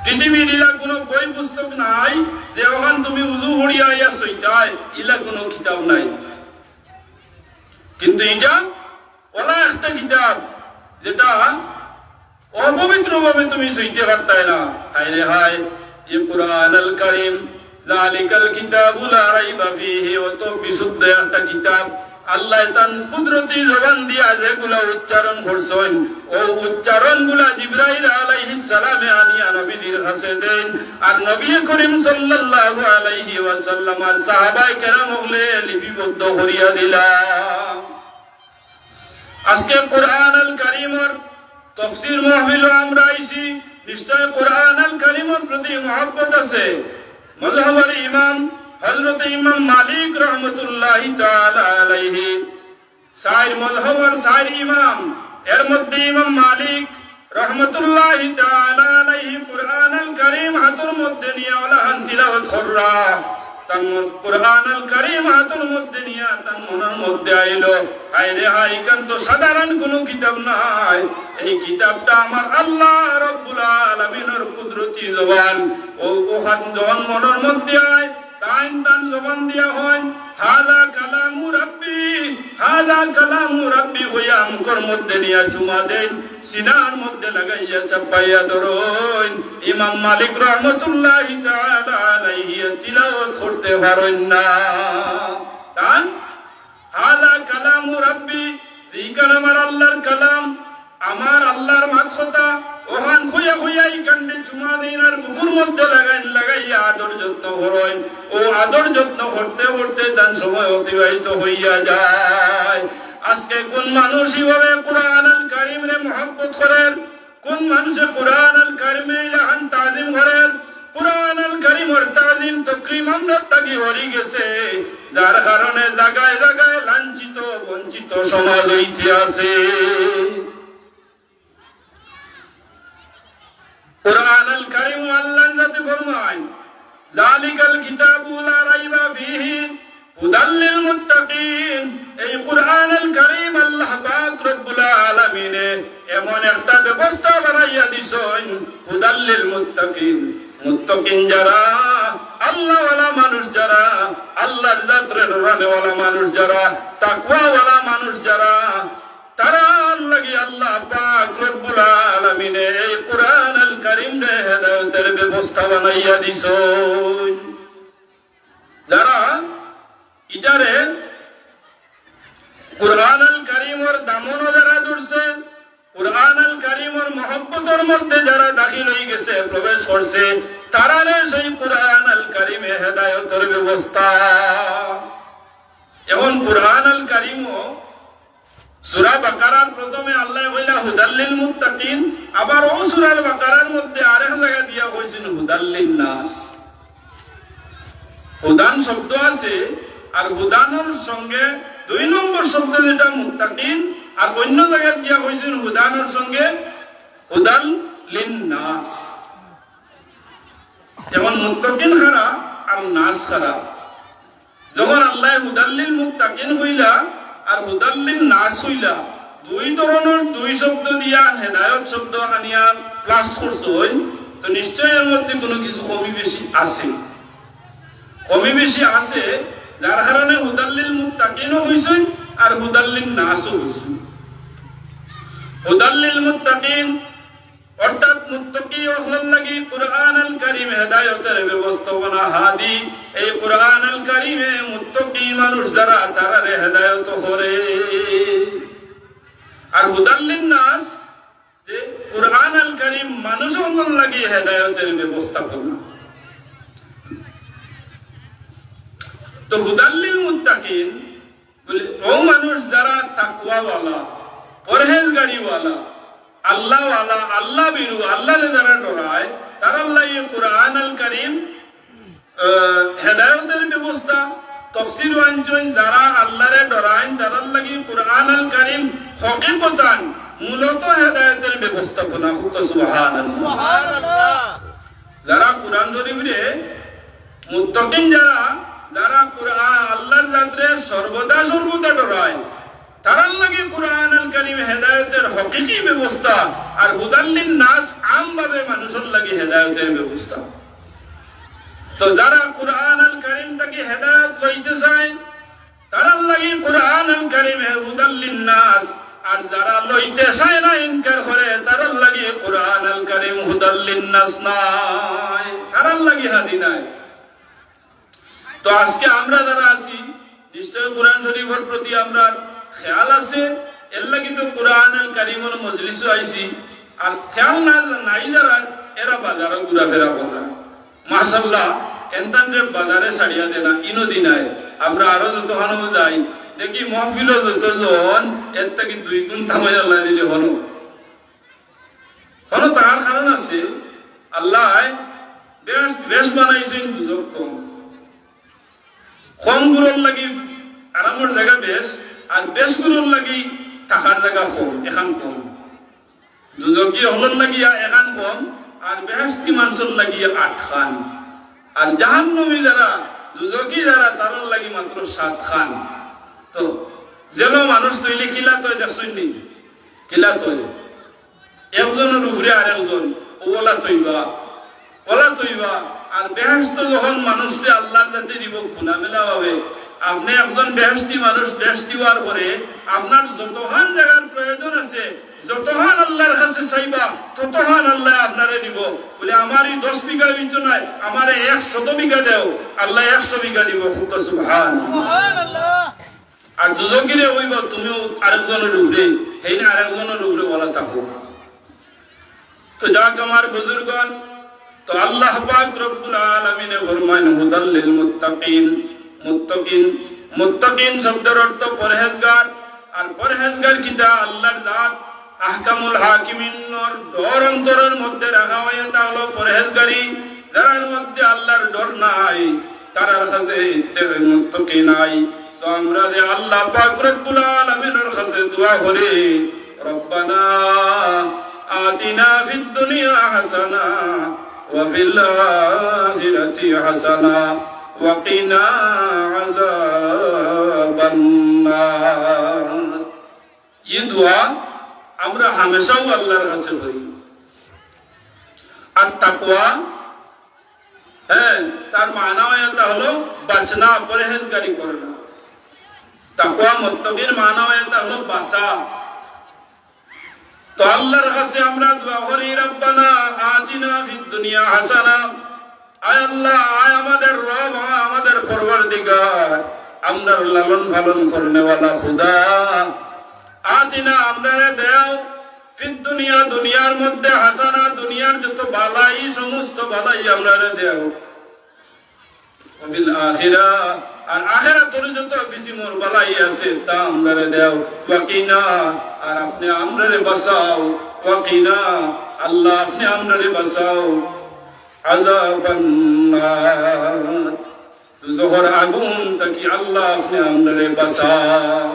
পৃথিবীর ইলা কোনো বই পুস্তক নাই যে ওখান তুমি উযু করিয়া ইয়া সইতায়, ইলা কোনো কিতাব নাই। কিন্তু এটা ওলা একটা কিতাব যেটা অপবিত্র ভাবে তুমি সইতে পারতাই না। হায় হায়, ये कुरान अल करीम जालिकल किताबु ला राइबा फीहि, অত বিশুদ্ধ একটা কিতাব। আল্লাহ তান কুদরতি জবান দিয়া যেগুলা উচ্চারণ করছেন, ও উচ্চারণগুলা জিবরাইল আলাইহিস সালামে আনিয়া নবীর কাছে দেন, আর নবী করিম সাল্লাল্লাহু আলাইহি ওয়াসাল্লাম আর সাহাবায়ে কেরাম হলে লিপিবদ্ধ করিয়া দিলা। আজকে কোরআন আল কারীমের তাফসীর মাহফিল আমরা আইছি, নিশ্চয় কোরআন আল কারীমের প্রতি মহব্বত আছে। মাযহাবের ইমাম হযরত ইমাম মালিক রাহমাতুল্লাহি তাআলা আলাইহি, সাইর মাযহাবের সাইর ইমাম, এর মধ্যে ইমাম মালিক রাহমাতুল্লাহি তাআলা আলাইহি কোরআন আল কারীম হাতের মধ্যে নিয়ে ওলাহান তিলাওয়াত কররা। তার কোরআন আল কারীম হাতের মধ্যে নিয়ে তার মনের মধ্যে আইলো, হায় রে হায়, এখান তো সাধারণ কোনো কিতাব নাই, এই কিতাবটা আমার আল্লাহ রাব্বুল আলামিনের কুদরতি জবান। ও ওখান যখন মনের মধ্যে আয়, তাইন তান জবান দিয়া হয়, হাযা কালামু রাব্বি, হাযা কালামু রাব্বি হইয়া মুখের মধ্যে নিয়ে চুমা দেন, সিনার মধ্যে লাগাইয়া চাপাইয়া ধরুন। ইমাম মালিক রাহমাতুল্লাহি তাআলা আলাইহি তিলাওয়াত করতে পারেন না। তান হাযা কালামু রাব্বি, এই কালাম আমার আল্লাহর কালাম, আমার আল্লাহর মাকসুদা, ওহান খুইয়া খুইয়াই কান্ডে চুমা দিন আর বুকুর মধ্যে লাগাইয়া আদর যত্ন করেন। ও আদর যত্ন করতে করতে তার সময় অতিবাহিত হইয়া যায়। আজকে কোন মানুষ এভাবে কোরআন আল কারীমে মহব্বত করেন, কোন মানুষে কোরআন আল কারীমে ইলাহান তাজিম করেন। কোরআন আল কারীমের তাজিম তাকরীম আমরা তাকি হরি গেছে, যার কারণে জায়গায় জায়গায় লাঞ্ছিত বঞ্চিত সমাজ হইতে আছে। কোরআন আল কারীম আল্লাহ জাতি ফরমায়, জালিকাল কিতাবু লা রাইবা ফীহি হুদাল লিল মুত্তাকিন। এই কোরআন আল কারীম আল্লাহ পাক রব্বুল আলামিন এমন একটা ব্যবস্থা বানাইয়া দিছেন, হুদাল লিল মুত্তাকিন। মুত্তাকিন যারা, আল্লাহ ওয়ালা মানুষ যারা, আল্লাহর জাতরে ডরানে ওয়ালা মানুষ যারা, তাকওয়া ওয়ালা মানুষ যারা, তারা লাগি আল্লাহ পাক রব্বুল আলামিন এই কোরআন আল কারীম রে হেদায়েতের ব্যবস্থা বানাইয়া দিছেন। যারা ইটারে কোরআন আল কারীমের দামন যারা ধরছে, কোরআন আল কারীমের মহব্বতের মধ্যে যারা দাখিল হয়ে গেছে, প্রবেশ করছে, তারারে সেই কোরআন আল কারীমে হেদায়েতের ব্যবস্থা। এখন কোরআন আল কারীমও সূরা বাকারার প্রথমে আল্লাহ কইলা হুদাল লিল মুত্তাকিন, আবার ও সূরা বাকারার মধ্যে আরেক জায়গা দিয়া কইছেন হুদাল লিন নাস। হুদান শব্দ আছে, আর হুদানের সঙ্গে দুই নম্বর শব্দ যেটা মুত্তাকিন, আর অন্য জায়গায় দিয়া কইছেন হুদানের সঙ্গে হুদাল লিন নাস। যেমন মুত্তাকিন খারা আর নাস খারা, যখন আল্লাহ হুদাল লিল মুত্তাকিন হইলা আর হুদাল লিন নাস হইলা, দুই ধরনের দুই শব্দ দিয়া হেদায়েত শব্দ আনিয়া প্লাস করছেন, তো নিশ্চয় এর মধ্যে কোনো কিছু কমি বেশি আছে। কমি বেশি আছে, যার কারণে হুদাল লিল মুত্তাকিনও হইছেন আর হুদাল লিন নাসও হইছেন। হুদাল লিল মুত্তাকিন অর্থাৎ মুত্তাকি হওয়ার লাগি কোরআন আল কারীম হেদায়েতের ব্যবস্থাপনা হাদি। এই কোরআন আল কারীমে মুত্তাকি মানুষ যারা, তারা হেদায়েত করে। আর হুদাল্লিন নাস যে কুরআন আল কারীম মানুষের লাগি হেদায়েতের ব্যবস্থাপনা। তো হুদাল্লিল মুত্তাকিন বলে ও মানুষ যারা তাকওয়াওয়ালা, পরহেজগারিওয়ালা, আল্লাহওয়ালা, আল্লাহ বিরু, আল্লাহরে যারা ডরায়, তারা লাগি কুরআন আল কারীম হেদায়েতের ব্যবস্থা। তাফসীর ওয়াঞ্জন যারা আল্লাহরে ডরায় তারা লাগি কুরআন আল কারীম হকিকতান মূলত হেদায়েতের ব্যবস্থাপনা। সুবহানাল্লাহ। যারা কুরআন শরীফে মুত্তাকিন, যারা কুরআন আল্লাহর জাতরে সর্বদা ডরায়, তারা লাগি কুরআন আল কারীম হেদায়েতের হকিকি ব্যবস্থা। আর হুদাল্লিন নাস আমভাবে মানুষের লাগি হেদায়েতের ব্যবস্থা। তো যারা কুরআন আল কারীম থেকে হেদায়েত লইতে চায় তারা লাগি কুরআন আল কারীম হুদাল্লিন নাস। আর যারা লইতে চায় না, ইনকার করে, তারা লাগি কুরআন আল কারীম হুদাল্লিন নাস নাই, তারা লাগি হাদি নাই। তো আজকে আমরা যারা আছি নিশ্চয় কোরআন শরীফের প্রতি আমরা খেয়াল আছে, এর লাগি তো কোরআন আল কারীমের মজলিসে আইছি। আর খেয়াল নাই যারা, এরা বাজারে ঘোরাফেরা করে মাশাআল্লাহ, এনতানরে বাজারে ছাড়িয়া দেনা ইনো দিনায়। আমরা আরো যতখানো যাই দেখি মহফিলও যতজন এর থেকে 2 গুণ থামাই আল্লাহ দিলে হলো তার কারণ আছে। আল্লাহ বেশ বানাইছেন দুজক কম গুলোর লাগি আরামের জায়গা বেশ, আর বেশ গুলোর লাগি থাকার জায়গা কম, এখান কম। দুজকি হলর লাগিয়া এখান কম, আর বেহেশতি মানুষের লাগিয়া 8 খান। আর জাহান্নামী যারা দুজকি যারা তার লাগি মাত্র 7 খান। তো যেন মানুষ তৈরি কিলা তৈ দেখছেন নি, কিলা তৈ একজনের উপরে আর একজন ওলা তৈবা। আর বেহেশত যখন মানুষকে আল্লাহর কাছে দিব খোলামেলা ভাবে, আপনি একজন বেহেশতি মানুষ বেহেশতি হওয়ার পরে আপনার যতহান জায়গার প্রয়োজন আছে, যতহান আল্লাহর কাছে চাইবা ততহান আল্লাহ আপনারে দিব। বলে আমারই 10 বিঘা হইতো নাই, আমারে 100 বিঘা দেও, আল্লাহ 100 বিঘা দিব। সুবহানাল্লাহ। আর দুজকিরে হইবা তুমিও আরেকজনের উপরে, এই না আরেকজনের উপরে বলা থাকো। তো যাক আমার বুজুর্গণ, তো আল্লাহ পাক রব্বুল আলামিন ফরমান হুদাল্লিল মুত্তাকিন। মুত্তাকিন শব্দের অর্থ পরহেজগার। আর পরহেজগার কিটা আল্লাহর জাত আহকামুল হাকিমিনের ডর অন্তরের মধ্যে রাখা হয়, তা হলো পরহেজগারি। যার মধ্যে আল্লাহর ডর নাই তার কাছে মুত্তাকি নাই। তো আমরা যে আল্লাহ পাক রব্বুল আলামিনের কাছে দোয়া করি, রব্বানা আতিনা ফিদ দুনিয়া হাসানা ওয়া ফিল আখিরাতি হাসানা ওয়া কিনা আযাবান নার। এই দোয়া আমরা হামেশাও আল্লাহর কাছে করি। আর তাকওয়া, তার মানা এটা হলো বাঁচনা, পরহেজগারি করা। তাকওয়া মুত্তাকির মানা এটা হলো বাঁচা। তো আল্লাহর কাছে আমরা দোয়া করি, রব্বানা আতিনা ফিদ দুনিয়া হাসানা। আয় আল্লাহ, আয় আমাদের রব, আমাদের পরওয়ারদিগার, আমরার লালন পালন করনেওয়ালা খুদা, আতিনা আমরারে দেও ফিদ দুনিয়া, দুনিয়ার মধ্যে হাসানা, দুনিয়ার যত বালাই সমস্ত বালাই আমরারে দেও, ওয়াবিল আখিরা, আর আখিরাতের যত বেশি মোর বালাই আছে তা আমরারে দেও, ওয়াকিনা, আর আপনি আমরারে বাঁচাও, ওয়াকিনা, আল্লাহ আপনি আমরারে বাঁচাও, আযাবান নার, দুজখের আগুন থেকে আল্লাহ আপনি আমরারে বাঁচাও।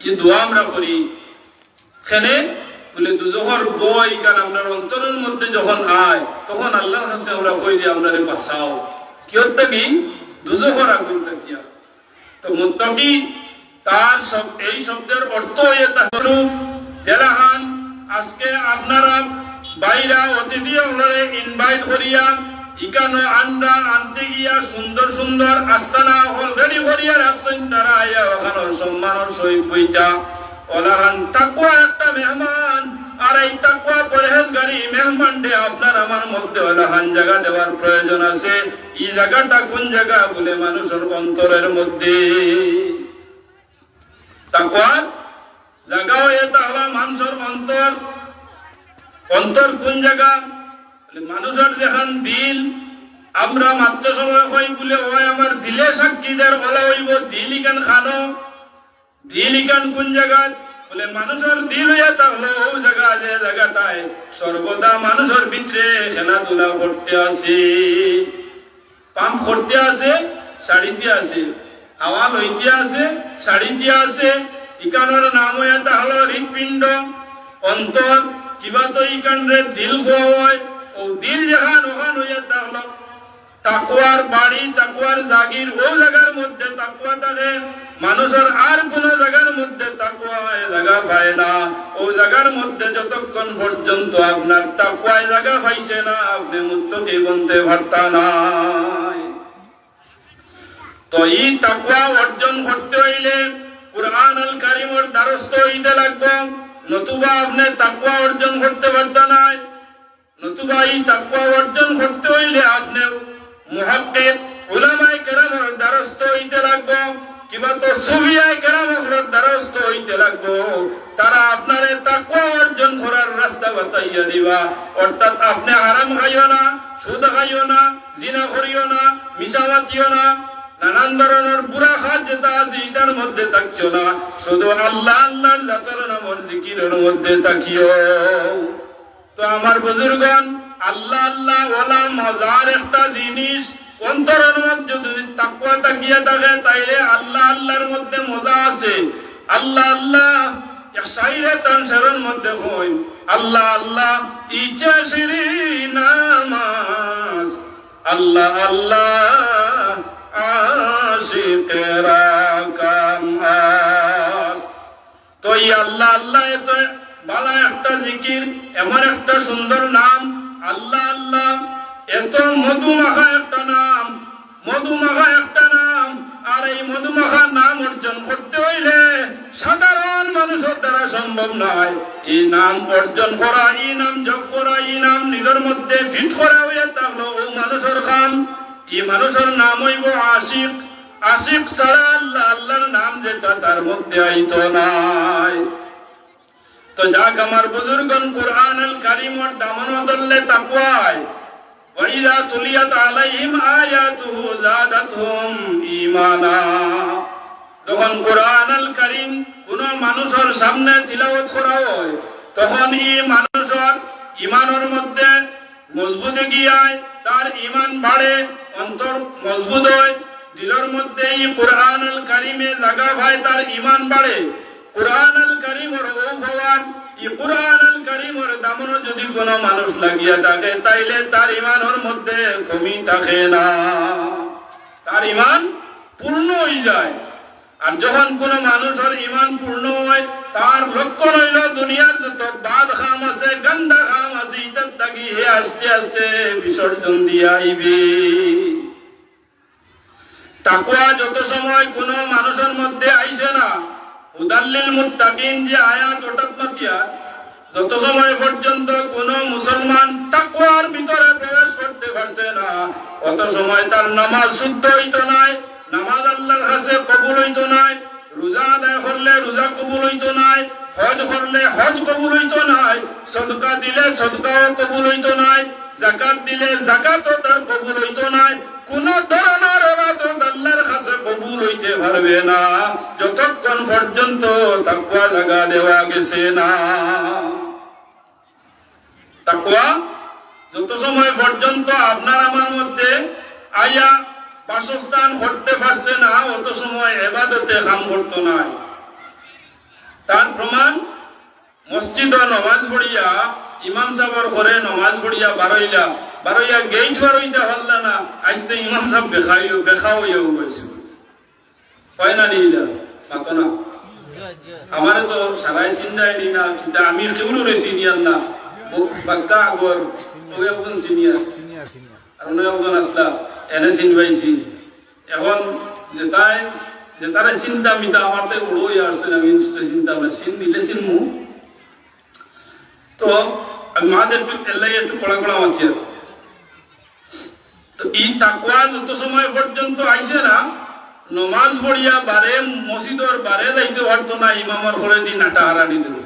এই দোয়া আমরা করি এখানে বলে দুজখের বই, কারণ আপনার অন্তরের মধ্যে যখন আয় তখন আল্লাহর কাছে আমরা কই যে আমরারে বাঁচাও, কি হতে কি দুজখের আগুন থেকে। তো মুত্তাকি তার এই শব্দের অর্থ এটা হলো জেলাহান। আজকে আপনারা বাইরা অতিথি আপনারা ইনভাইট করিয়া ইকানো আন্ডা আনতে গিয়া সুন্দর সুন্দর আস্তানা অলরেডি করিয়া রাখছেন, তারা আইয়া ওখানে সম্মানের সহিত বইটা ওলাহান তাকওয়া একটা মেহমান। আর এই তাকওয়া পরহেজগারি মেহমান ডে আপনার আমার মধ্যে ওলাহান জায়গা দেওয়ার প্রয়োজন আছে। এই জায়গাটা কোন জায়গা বলে মানুষের অন্তরের মধ্যে। তাকওয়া জায়গাও এটা হলো মানুষের অন্তর। অন্তর কোন জায়গা? মানুষের যেখান দিল, আমরা মাত্র সময় হই বলে হয় আমার দিলে সাক্ষীদের বলা হইব দিল ইকান খানো। দিল ইকান কোন জায়গা? বলে মানুষের দিল হইয়া তাহলে ও জায়গা, যে জায়গাটায় সর্বদা মানুষের ভিতরে খেলাধুলা করতে আছে, পাম্প করতে আছে, শাড়িতে আছে, হাওয়া লইতে আছে, শাড়িতে আছে। ইকানোর নাম হইয়া তাহলে হৃৎপিণ্ড, অন্তর। কিবা তো ইকানরে দিল খোয়া হয়, ও দিল যেখান ওখান হইয়া তাহলে তাকওয়ার বাড়ি, তাকওয়ার জাগির। ও জায়গার মধ্যে তাকওয়া থাকে। মানুষের আর কোন জায়গার মধ্যে তাকওয়া জায়গা পায় না। ও জায়গার মধ্যে যতক্ষণ পর্যন্ত আপনার তাকওয়ায় জায়গা পাইছে না, আপনি মুত্তাকি বনতে পারতা নাই। তো এই তাকওয়া অর্জন করতে হইলে কুরআন আল কারীমের দ্বারস্থ হইতে লাগবে, নতুবা আপনি তাকওয়া অর্জন করতে পারতা নাই। নতুবা এই তাকওয়া অর্জন করতে হইলে আপনি মুহাক্কিক উলামায়ে কেরামের দ্বারস্থ হইতে লাগবে, কিংবা তো সুফিয়ায়ে কেরামের দ্বারস্থ হইতে লাগবে। তারা আপনারে তাকওয়া অর্জন করার রাস্তা বাতাইয়া দিবা। অর্থাৎ আপনি হারাম খাইও না, সুদ খাইও না, জিনা করিও না, মিছামাতিও না, নানান ধরনের বুড়া কাজ যেটা আছে এটার মধ্যে থাকিও না। শুধু আল্লাহ আল্লাহর জাতের নামের জিকিরের মধ্যে থাকিও। তো আমার বুজুর্গণ, আল্লাহ আল্লাহ ওয়ালা মজার একটা জিনিস। অন্তরের মধ্যে যদি তাকওয়া থাকিয়া থাকে তাইলে আল্লাহ আল্লাহর মধ্যে মজা আছে। আল্লাহ আল্লাহ শাইরে তানসেরের মধ্যে হই আল্লাহ আল্লাহ ইচ্ছা শিরি নামাজ, আল্লাহ আল্লাহ আশিকেরা কামাস। তো এই আল্লাহ আল্লাহ এত ভালো একটা জিকির, এমন একটা সুন্দর নাম আল্লাহ আল্লাহ। এত মধুমাখা একটা নাম, মধুমাখা একটা নাম। আর এই মধুমাখা নাম অর্জন করতে হইলে সাধারণ মানুষের দ্বারা সম্ভব নয়। এই নাম অর্জন করা, এই নাম জপ করা, এই নাম নিজের মধ্যে ফিট করা হইয়া থাকলো ও মানুষের কাম। এই মানুষের নাম হইব আশিক। আশিক ছাড়া আল্লাহ আল্লাহর নাম যেটা তার মধ্যে আইতো নাই। তো যাক আমার বুজুর্গণ, কুরআন আল কারীমের দামন ধরলে তাকওয়ায় ওয়াইদা তুলিয়াত আলাইহিম আয়াতুহু যাদাতহুম ঈমানা। যখন কুরআন আল কারীম কোন মানুষের সামনে তিলাওয়াত করা হয়, তখন এই মানুষের ঈমানের মধ্যে মজবুতি গিয়ায়, তার ঈমান বাড়ে, অন্তর মজবুত হয়। দিলের মধ্যে এই কুরআন আল কারীমে জায়গা পায়, তার ঈমান বাড়ে। কুরআন আল কারীমের ও ভগবান, এই কুরআন আল কারীমের দামন যদি কোন মানুষ লাগিয়া থাকে তাইলে তার ঈমানের মধ্যে কমি থাকে না, তার ঈমান পূর্ণ হয়ে যায়। আর যখন কোন মানুষের ঈমান পূর্ণ হয়, তার লক্ষণ হইল দুনিয়ার যত বাদ খাম আছে, গন্ধা খাম আছে, ইটার থাকি হে আস্তে আস্তে বিসর্জন দিয়ে আইবে। তাকওয়া যত সময় কোন মানুষের মধ্যে আইছে না, হুদাল্লিল মুত্তাকিন যে আয়াত ওটা মাতিয়া, যত সময় পর্যন্ত কোন মুসলমান তাকওয়ার ভিতরে প্রবেশ করতে পারছে না, অত সময় তার নামাজ শুদ্ধ হইতো নাই, নামাজ আল্লাহর কাছে কবুল হইতো নাই, রোজা আদায় করলে রোজা কবুল হইতো নাই, হজ করলে হজ কবুল হইতো নাই, সদকা দিলে সদকাও কবুল হইতো নাই, যাকাত দিলে যাকাতও তার কবুল হইতো নাই। কোন ধরনের ইবাদত আল্লাহর কাছে কবুল হইতে পারবে না যতক্ষণ পর্যন্ত তাকওয়া লাগা দেওয়া গেছে না। তাকওয়া যত সময় পর্যন্ত আপনার আমার মধ্যে আয়া বাসস্থান করতে পারছে না, অত সময় ইবাদতে কাম করতো নাই। তার প্রমাণ মসজিদ নমাজ পড়িয়া ইমাম সাহেবের ঘরে নমাজ পড়িয়া বারইয়া গেট বারইতে হল্লা না, আজকে ইমাম সাহেব বেখা হইয়াও পাইছো হয় না নিলা পাতো না। আমার তো সারাই চিন্তাই নি না, কিন্তু আমি কেউরে সিনিয়র না, বাক্কা আগর ওই একজন সিনিয়র আর অন্য একজন আসলা এনে চিন পাইছি। এখন যেতারা চিন্তা মিতা আমার তো ওই আসছে না, আমি চিন্তা না চিন দিলে চিনমু। তো আমি মাঝে একটু কড়া কড়া মাছি। তো এই তাকওয়া যত সময় পর্যন্ত আইছে না, নমাজ পড়িয়া বারে মসজিদর বারে যাইতে পারতো না, ইমামর ঘরে দিন আটা হারানি দিল।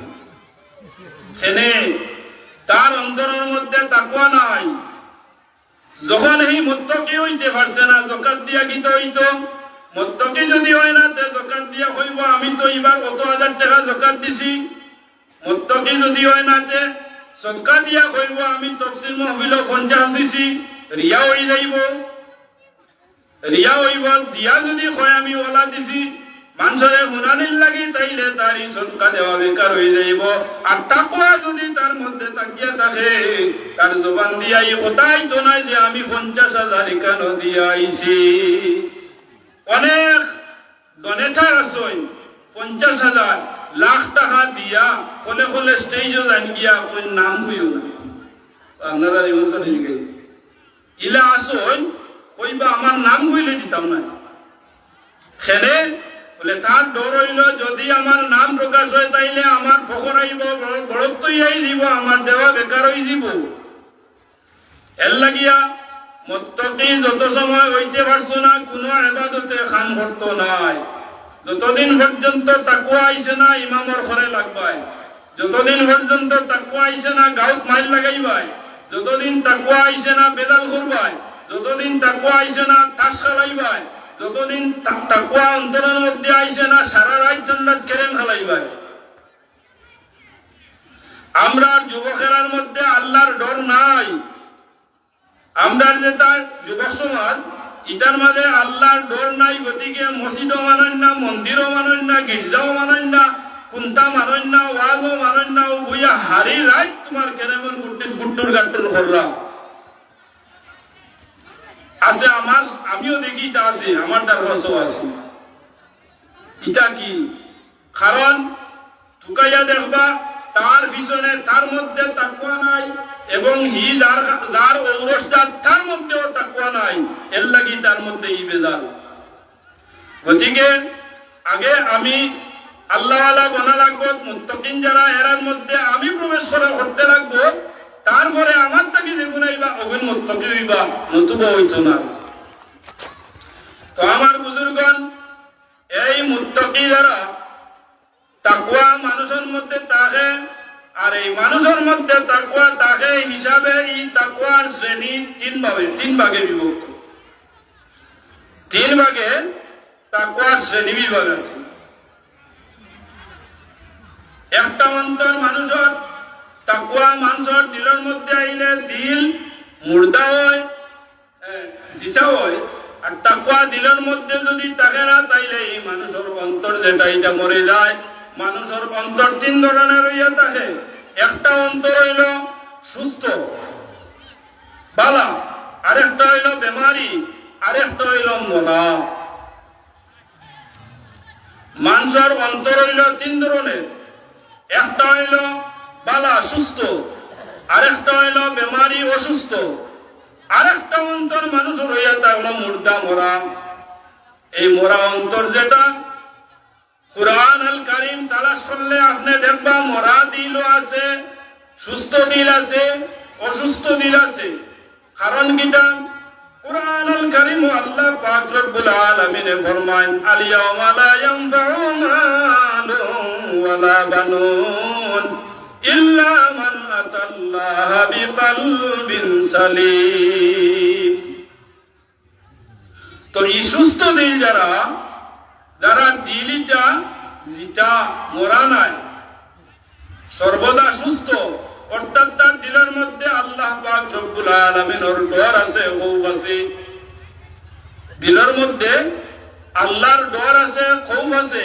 সেনে তার অন্তরের মধ্যে তাকওয়া নাই। যখন এই মুত্তাকি হইতে পারছে না, যাকাত দিয়া গীত হইতো। মুত্তাকি যদি হয় না, তে যাকাত দিয়া কইব আমি তো এবার কত হাজার টাকা যাকাত দিছি। মুত্তাকি যদি হয় না, তে সদকা দিয়া কইব আমি তাফসীর মাহফিল 50 দিছি। রিয়া হই যাইব, রিয়া হইব। দিয়া যদি কয় আমি ওলা দিছি মানুষরে হুনানির লাগি, তাইলে তার সদকা দেওয়া বেকার হয়ে যাইব। আর তাকওয়া যদি তার মধ্যে তাকিয়া থাকে, তার জবান দিয়া এই কথাই তো নাই যে আমি 50,000 কেন দিয়া আইছি। অনেক ডনেটার আছে 50,000 লাখ টাকা দিয়া ফলে ফলে স্টেজে যান গিয়া কোন নাম হইও না। আপনারা রিমোশন দিকে ইলা আসুন কইবা আমার নাম হইলে দিতাম না। খেলে বলে তার ডর হইল যদি আমার নাম প্রকাশ হয় তাইলে আমার ফখর আইব, বড়ত্বই আই দিব, আমার দেওয়া বেকার হয়ে যাব। এর লাগিয়া মুত্তাকি যত সময় হইতে পারছো না, কোনো ইবাদতে খান করতো নাই। যতদিন পর্যন্ত তাকওয়া আইছে না, ইমামর ঘরে লাগবাই। যতদিন পর্যন্ত তাকওয়া আইছে না, গাউত মাইল লাগাইবাই। যতদিন তাকওয়া আইছে না, বেদাল করবাই। যতদিন তাকওয়া আইছে না, তাস খেলাইবাই। যতদিন তাকওয়া অন্তরের মধ্যে আইছে না, সারা রাত জান্নাত কেরেম খেলাইবাই। আমরা যুবকেরার মধ্যে আল্লাহর ডর নাই। আমরা যেটা যুবক সমাজ, ইটার মাঝে আল্লাহর ডর নাই। গতিকে মসজিদও মানেন না, মন্দিরও মানেন না, গির্জাও মানেন না, কুন্তা মানেন না, ওয়াজও মানেন না। ও বইয়া হারি রাত তোমার কেনেমন গুট্টুর গাট্টুর কররা আছে। আমার আমিও দেখি এটা আছে, আমার দারবাসও আছে। এটা কি কারণ ঠুকাইয়া দেখবা তার পিছনে তার মধ্যে তাকওয়া নাই, এবং হি যার ঔরসদার তার মধ্যেও তাকওয়া নাই। এর লাগি তার মধ্যে ই বেজাল। গতিকে আগে আমি আল্লাহওয়ালা বনা লাগবো, মুত্তাকিন যারা এরার মধ্যে আমি প্রবেশ করতে লাগবো। তারপরে আমার তাকে দেখুন আইবা অগুন মুত্তাকি হইবা, নতুবা হইতো না। তো আমার বুজুর্গণ, এই মুত্তাকি যারা তাকওয়া মানুষের মধ্যে থাকে, আর এই মানুষের মধ্যে তাকওয়া থাকে হিসাবে এই তাকওয়ার শ্রেণী তিন ভাগে বিভক্ত। 3 ভাগে তাকওয়ার শ্রেণী বিভাগ আছে। একটা অন্তর মানুষের তাকওয়া মানুষের দিলের মধ্যে আইলে দিল মুর্দা হয়, জিতা হয়। আর তাকওয়া দিলের মধ্যে যদি থাকে না, তাইলে এই মানুষের অন্তর যেটা এটা মরে যায়। মানুষের অন্তর 3 ধরনের হইয়া থাকে। একটা অন্তর হইল সুস্থ বালা, আরেকটা হইল বেমারি, আরেকটা হইল মরা। মানুষের অন্তর হইল 3 ধরনের। একটা হইল বালা সুস্থ, আরেকটা হইল বেমারি অসুস্থ, আরেকটা অন্তর মানুষের হইয়া তা হলো মুর্দা মরা। এই মরা অন্তর যেটা কুরআন আল কারীম তালাশ করলে আপনি দেখবা মরা দিলও আছে, সুস্থ দিল আছে, অসুস্থ দিল আছে। কারণ কিটা কুরআন আল কারীম আল্লাহ পাক রব্বুল আলামিন ফরমান আল ইয়াওমা লা ইয়ানফাউ মালুন ওয়ালা বানুন ইল্লা মান আতাল্লাহা বিকলবিন সালিম। তো এই সুস্থ দিল যারা দিলটা যেটা মরা নাই, সর্বদা সুস্থ, অর্থাৎ তার দিলের মধ্যে আল্লাহ পাক রব্বুল আলামিনের ডর আছে, খৌফ আছে। দিলের মধ্যে আল্লাহর ডর আছে, খৌফ আছে।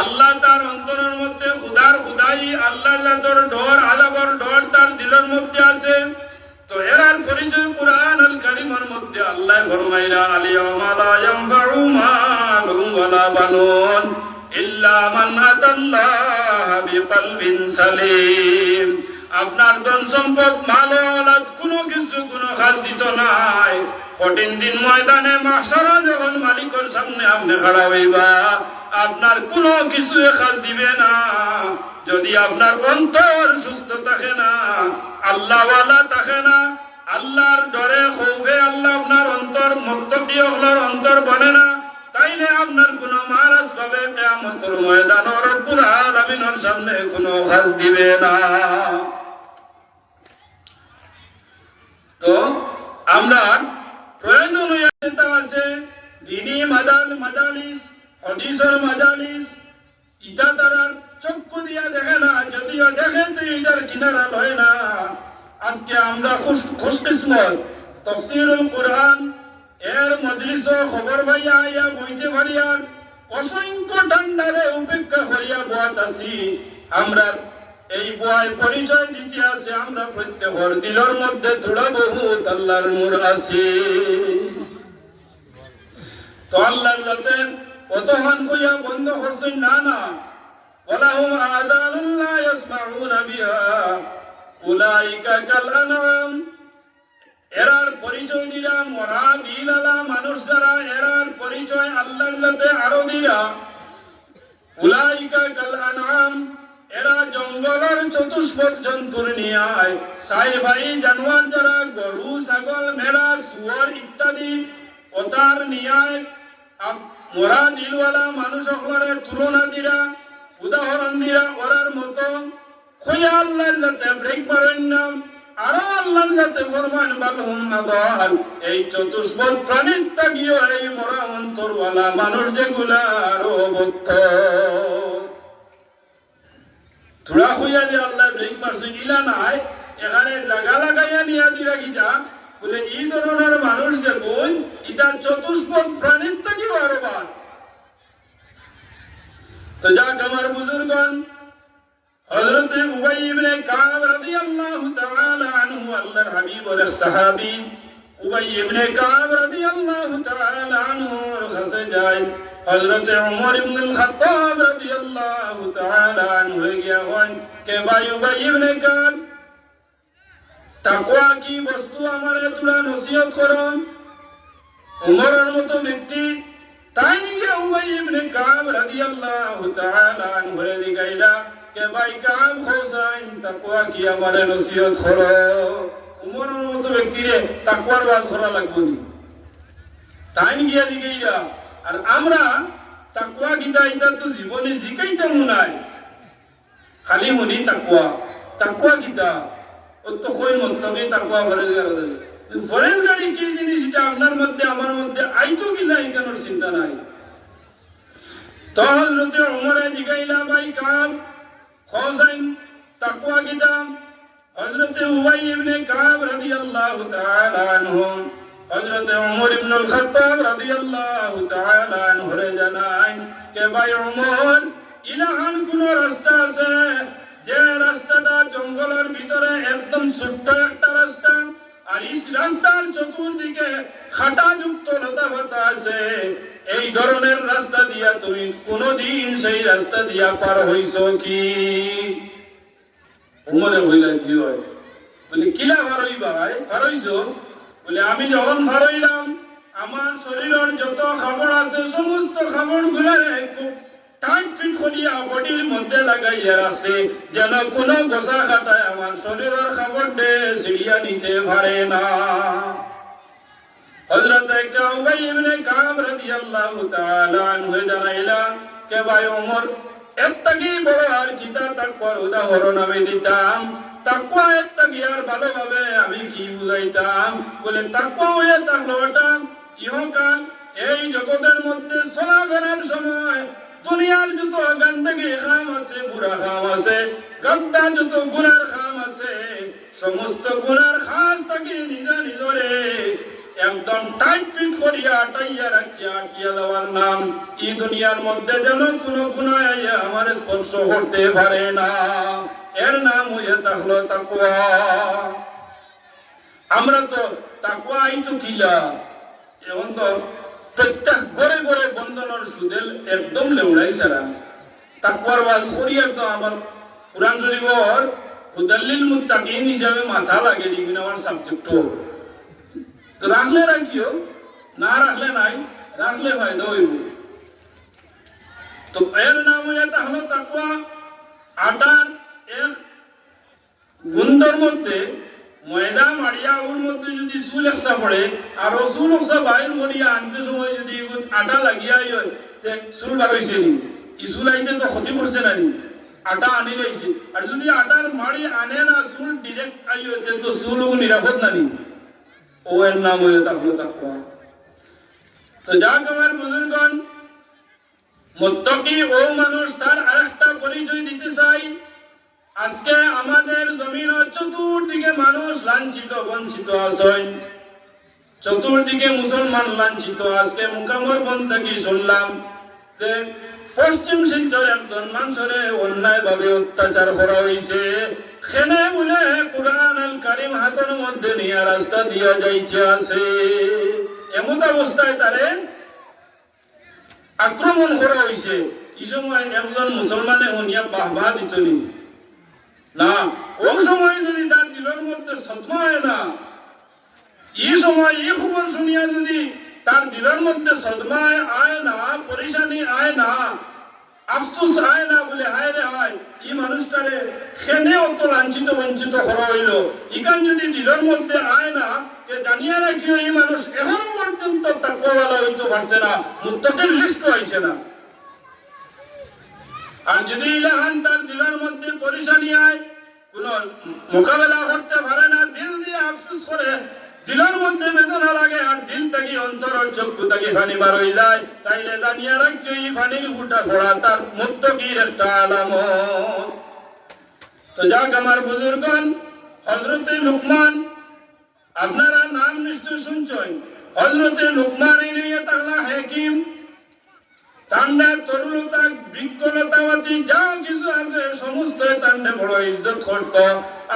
আল্লাহ তার অন্তরের মধ্যে খুদার খুদাই, আল্লাহ জাতর ডর, আযাবের ডর তার দিলের মধ্যে আছে। তো এরার পরিচয় কুরআন আল কারীমের মধ্যে আল্লাহ ফরমাইলা আল ইয়াওমা লা ইয়ানফাউ মালুন ওয়ালা বানুন ইল্লা মান আতাল্লাহা বিকলবিন সালিম। আপনার ধন সম্পদ মাল ওয়ালাদ কোনো কিছু কোনো কাজ দিত নাই। কঠিন দিন ময়দানে মাহশারে যখন মালিকের সামনে আপনি খাড়া হইবা, আপনার কোনো কিছু কাজ দিবে না যদি আপনার অন্তর সুস্থ থাকে না, আল্লাহ ওয়ালা থাকে না, আল্লাহর ডরে খৌফে আল্লাহ আপনার অন্তর মুত্তাকি আপনার অন্তর বনে না। তাইলে তাইলে আপনার কোন মারাজ পাবে কিয়ামতের ময়দানে রব্বুল আলামিনের সামনে কোনো হাল দিবে না। তো আমরা প্রয়োজন হইতে আছে দিনী মাজালিস হাদিসের মাজালিস ইটা তারা চক্ষু দিয়া দেখে না, যদিও দেখে তো এটার কিনারা হয় না। আজকে আমরা খুশকিসমত তাফসীরুল কোরআন এর মজলিস খবর ভাইয়া আইয়া বইতে পারিয়া অসংখ্য ঠান্ডারে উপেক্ষা করিয়া বয়াত আছি। আমরা এই বয় পরিচয় দিতে আছে আমরা প্রত্যেকের দিলের মধ্যে থোড়া বহুত আল্লাহর নূর আছে। তো আল্লাহর যাতে অতহান কইয়া বন্ধ করছেন না না, ওয়ালাহুম আযানুন লা ইয়াসমাউনা বিহা উলাইকা কাল আনআম। এরার পরিচয় দিলাম ওরা দিলালা মানুষ যারা, এরার পরিচয় আল্লাহর যাতে আরো দিলা উলাইকা কাল আনআম। এরা জঙ্গলের চতুষ্পদ জন্তুর নিয়ায় সাই ভাই জানোয়ার যারা গরু ছাগল ভেড়া শুয়োর ইত্যাদি ওতার নিয়ায় মোরা দিলওয়ালা মানুষ সকলের তুলনা দিরা উদাহরণ দিরা ওরার মতো খোয়া আল্লাহর যাতে ব্রেক মারেন না। আরো আল্লাহর যাতে ফরমান বালহুম আদাল। এই চতুষ্পদ প্রাণীর তাগিও এই মোরা অন্তরওয়ালা মানুষ যেগুলা আরো বদ্ধ থোড়া হইয়া যে আল্লাহ ব্রেক মারছেন ইলা নাই, এখানে জায়গা লাগাইয়া নিয়া দিরা গিতা বলে এই ধরনের মানুষ দেখুন ইটা চতুষ্পদ প্রাণীর থেকেও আরো বাদ। তো যাক আমার বুজুর্গণ, হযরত উবাই ইবনে কাব রাদিয়াল্লাহু তাআলা আনহু আল্লাহর হাবিবের সাহাবী উবাই ইবনে কাব রাদিয়াল্লাহু তাআলা আনহু কাছে যায়। হযরত ওমর ইবনুল খাত্তাব রাদিয়াল্লাহু তাআলা আনহু গিয়া হয় কে ভাই উবাই ইবনে কাব তাকওয়া কি বস্তু আমারে তোরা নসিহত করো। ওমরের মতো ব্যক্তি তাই নিয়ে উবাই ইবনে কাব রাদিয়াল্লাহু তাআলা আনহু জিগাইলা কে ভাই কাব হোসাইন তাকওয়া কি আমারে নসিহত করো। ওমরের মতো ব্যক্তি রে তাকওয়ার বাত করা লাগবে নি, তাই নিয়ে জিগাইলা। আর আমরা তাকওয়া গীতা এটা তো জীবনে জিকাইতাম নাই, খালি মনি তাকওয়া গীতা তো কই মতকে তাকওয়া ফরেজগারি কি জিনিস এটা আপনার মধ্যে আমার মধ্যে আইতো কিনা এখানোর চিন্তা নাই। তো হযরত ওমরে জিগাইলা ভাই কাব হোসাইন তাকওয়া গীতা। হযরত উবাই ইবনে কাব রাদিয়াল্লাহু তাআলা আনহু হযরত ওমর ইবনুল খাত্তাব রাদিয়াল্লাহু তাআলা আনহু রে জানায় কে ভাই ওমর ইলাহান কোন রাস্তা আছে যে রাস্তাটা জঙ্গলের ভিতরে একদম ছোট্ট একটা রাস্তা, আর এই রাস্তার চতুর্দিকে খাটাযুক্ত লতাপাতা আছে। এই ধরনের রাস্তা দিয়া তুমি কোনদিন সেই রাস্তা দিয়া পার হইছো কি? ওমরে বললা কি হয়? বলে কিলা পার হইবা ভাই? পার হইছো? বলে আমি যখন পার হইলাম আমার শরীরের যত খাবার আছে সমস্ত খাবার গুলারে খুব টাইট ফিট করিয়া বডির মধ্যে লাগাইয়া আছে, যেন কোনো গোসা কাটায় আমার শরীরের খাবার দে ছিড়িয়া নিতে পারে না। হযরত উবাই ইবনে কাব রাদিয়াল্লাহু তাআলা আনহু জানাইলা কে ভাই ওমর এত্তাকি বড় আর কিতা তাকওয়ার উদাহরণ আমি দিতাম। তাকওয়া এত্তাকি আর ভালোভাবে আমি কি বুঝাইতাম? বলে তাকওয়া হয়ে থাকলো ওটা ইহকাল এই জগতের মধ্যে চলাফেরার সময় দুনিয়ার যত গন্দগি খাম আছে বুড়া খাম আছে গদ্দা যত গুনার খাম আছে সমস্ত গুনার খাস থাকি নিজরে একদম টাইট ফিট করিয়া টাইয়া রাখিয়া কিয়া দেওয়ার নাম এই দুনিয়ার মধ্যে যেন কোনো গুনাহ আইয়া আমার স্পর্শ করতে পারে না, এর নাম হইয়া থাকলো তাকওয়া। আমরা তো তাকওয়া আইতো কিলা এখন তো প্রত্যেক ঘরে ঘরে বন্ধনের সুদেল একদম লেউড়াই ছাড়া তাকওয়ার ওয়াজ করিয়া তো আমার কুরআন শরীফের হুদাল্লিল মুত্তাকিন হিসাবে মাথা লাগে দিবেন আমার সাবজেক্ট। তো রাখলে রাখিও, না রাখলে নাই, রাখলে ফায়দা হইব। তো এর নাম হইয়া তাহলে তাকওয়া। আটার এক গুণের মধ্যে ময়দা মারিয়া ওর মধ্যে যদি চুল একসা পড়ে আর ও চুল একসা বাইর করিয়া আনতে সময় যদি আটা লাগিয়া চুল বার হয়েছে নি ই চুল আইতে তো ক্ষতি করছে না নি আটা আনি লাইছে আর যদি আটার মারি আনে না চুল ডিরেক্ট আইও তো চুল নিরাপদ না নি ও এর নাম হয়ে থাকলো তাকওয়া। তো যাক আমার বুজুর্গণ, মুত্তাকি ও মানুষ তার আরেকটা পরিচয় দিতে চাই। আজকে আমাদের জমিন চতুর্দিকে মানুষ লাঞ্ছিত বঞ্চিত আছেন, চতুর্দিকে মুসলমান লাঞ্ছিত আছে। মুকামর বন্ধকি শুনলাম যে পশ্চিম শিলচর একজন মানুষের অন্যায় ভাবে অত্যাচার করা হয়েছে, সেনে বলে কুরআন আল কারীম হাতের মধ্যে নিয়ে রাস্তা দিয়া যাইতে আছে। এমন অবস্থায় তারে আক্রমণ করা হয়েছে। এই সময় একজন মুসলমানে শুনিয়া বাহবা দিতনি না, ওই সময় যদি তার দিলের মধ্যে সদমা হয় না, এই সময় এই খবর শুনিয়া যদি তার দিলের মধ্যে সদমা আয় না, পরেশানি আয় না, আফসোস আয় না, বলে হায় রে হায় এই মানুষটারে সেনে অত লাঞ্ছিত বঞ্চিত করা হইল, ইখান যদি দিলের মধ্যে আয় না, জানিয়া রাখিও এই মানুষ এখন পর্যন্ত তাকওয়াওয়ালা হইতে পারছে না, মুত্তাকির লিস্ট হইছে না। আর যদি ইলাহান তার দিলের মধ্যে পরেশানি আয়, কোন মোকাবেলা করতে পারে না, দিল দিয়ে আফসোস করে, দিলের মধ্যে বেদনা লাগে আর দিল থেকে অন্তরের চক্ষু থেকে পানি বার হয়ে যায়, তাইলে জানিয়া রাখিও এই পানির ফুটা পড়া তার মুত্তাকির একটা আলামত। তো যাক আমার বুজুর্গণ, হযরতে লুকমান, আপনারা নাম নিশ্চয় শুনছেন। হযরতে লুকমান ইনিয়ে তাআলা হাকিম, তান্ডা তরুলতা বৃক্ষলতাবতী যা কিছু আছে সমস্ত তান্ডে বড় ইজ্জত করত।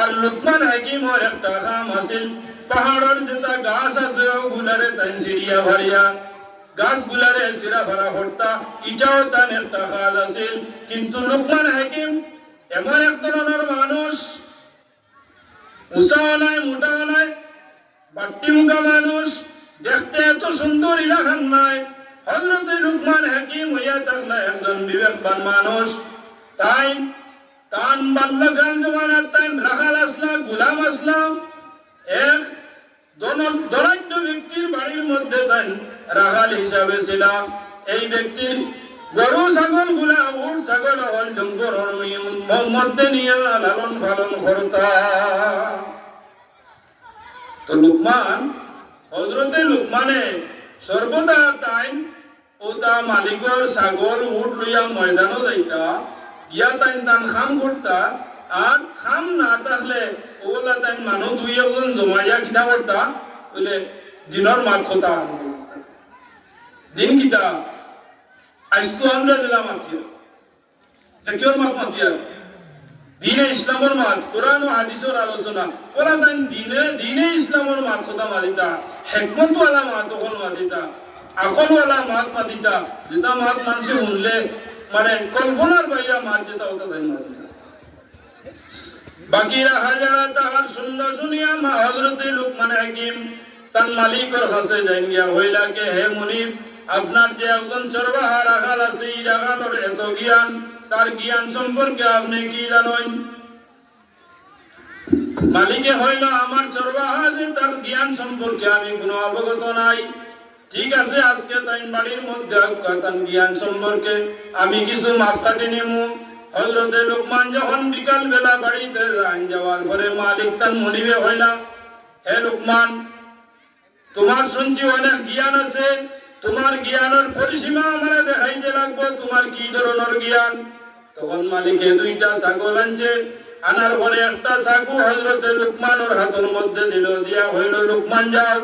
আর লুকমান হাকিমের একটা কাম আছিল, পাহাড়ের যেটা গাছ আছে ওগুলারে তাই সিরিয়া ভারিয়া গাছগুলারে সিরা ভরা হরতা, এটাও তার একটা কাজ আছিল। কিন্তু লুকমান হাকিম এমন এক ধরনের মানুষ, উঁচাও নাই মোটাও নাই, বাট্টি মুখা মানুষ, দেখতে এত সুন্দর ইলাকান নাই। হযরতে লুকমান হাকিম হইয়া থাকলে একজন বিবেকবান মানুষ। তাই তান বাল্যকাল জমানার তাই রাখাল আসলাম, গুলাম আসলাম, এক দরাজ্য ব্যক্তির বাড়ির মধ্যে তাই রাখাল হিসাবে ছিলাম। এই ব্যক্তির গরু ছাগল গুলা, উট ছাগল হল জঙ্গলের মধ্যে নিয়ে লালন পালন করতা। তো লুকমান, হযরতে লুকমানে সর্বদা তাই ও তা মালিকর ছাগল উট লইয়া ময়দানও যাইতা, গিয়া তাই তান খাম করতা। আর খাম না থাকলে ওলা তাই মানুষ দুই একজন জমাইয়া কিতা করতা, বলে দিনের মাত কথা আরম্ভ করতা। দিন কিতা আজকে আমরা দিলাম মাতিয়া, কিয়র মাত মাতিয়া? দিনে ইসলামের মাত, কোরআন ও হাদিসের আলোচনা। ওরা তাই দিনে ইসলামের মাত কথা মাতিতা, হেকমতওয়ালা মাত তখন মাতিতা, আকলওয়ালা মাত মাতিতা, যেটা মাত মানুষে শুনলে মানে কল্পনার বাইরা মাত যেটা ওটা তাই মাতিতা। বাকিরা হাজারা তাহার সুন্দর শুনিয়া হযরতে লুকমান হাকিম তার মালিকের কাছে যাই গিয়া হইলাকে, হে মুনিব, আপনার যে একজন চরবাহা রাখাল আছে, এই রাখালের এত জ্ঞান, তার জ্ঞান সম্পর্কে আপনি কি জানেন? মালিকে হইল, আমার চরবাহা যে তার জ্ঞান সম্পর্কে আমি কোনো অবগত নাই। ঠিক আছে, আজকে তাই বাড়ির মধ্যে তার জ্ঞান সম্পর্কে আমি কিছু মাপকাঠি নেবো। হযরতে লুকমান যখন বিকাল বেলা বাড়িতে যান, যাওয়ার পরে মালিক তার মনিবে হইলা, হে লুকমান, তোমার শুনছি অনেক জ্ঞান আছে, তোমার জ্ঞানের পরিসীমা আমরা দেখাইতে লাগবো, তোমার কি ধরনের জ্ঞান? তখন মালিকে দুইটা ছাগল আনছে, আনার পরে একটা ছাগু হযরতে লুকমানের হাতের মধ্যে দিল, দিয়া হইল, লুকমান যাও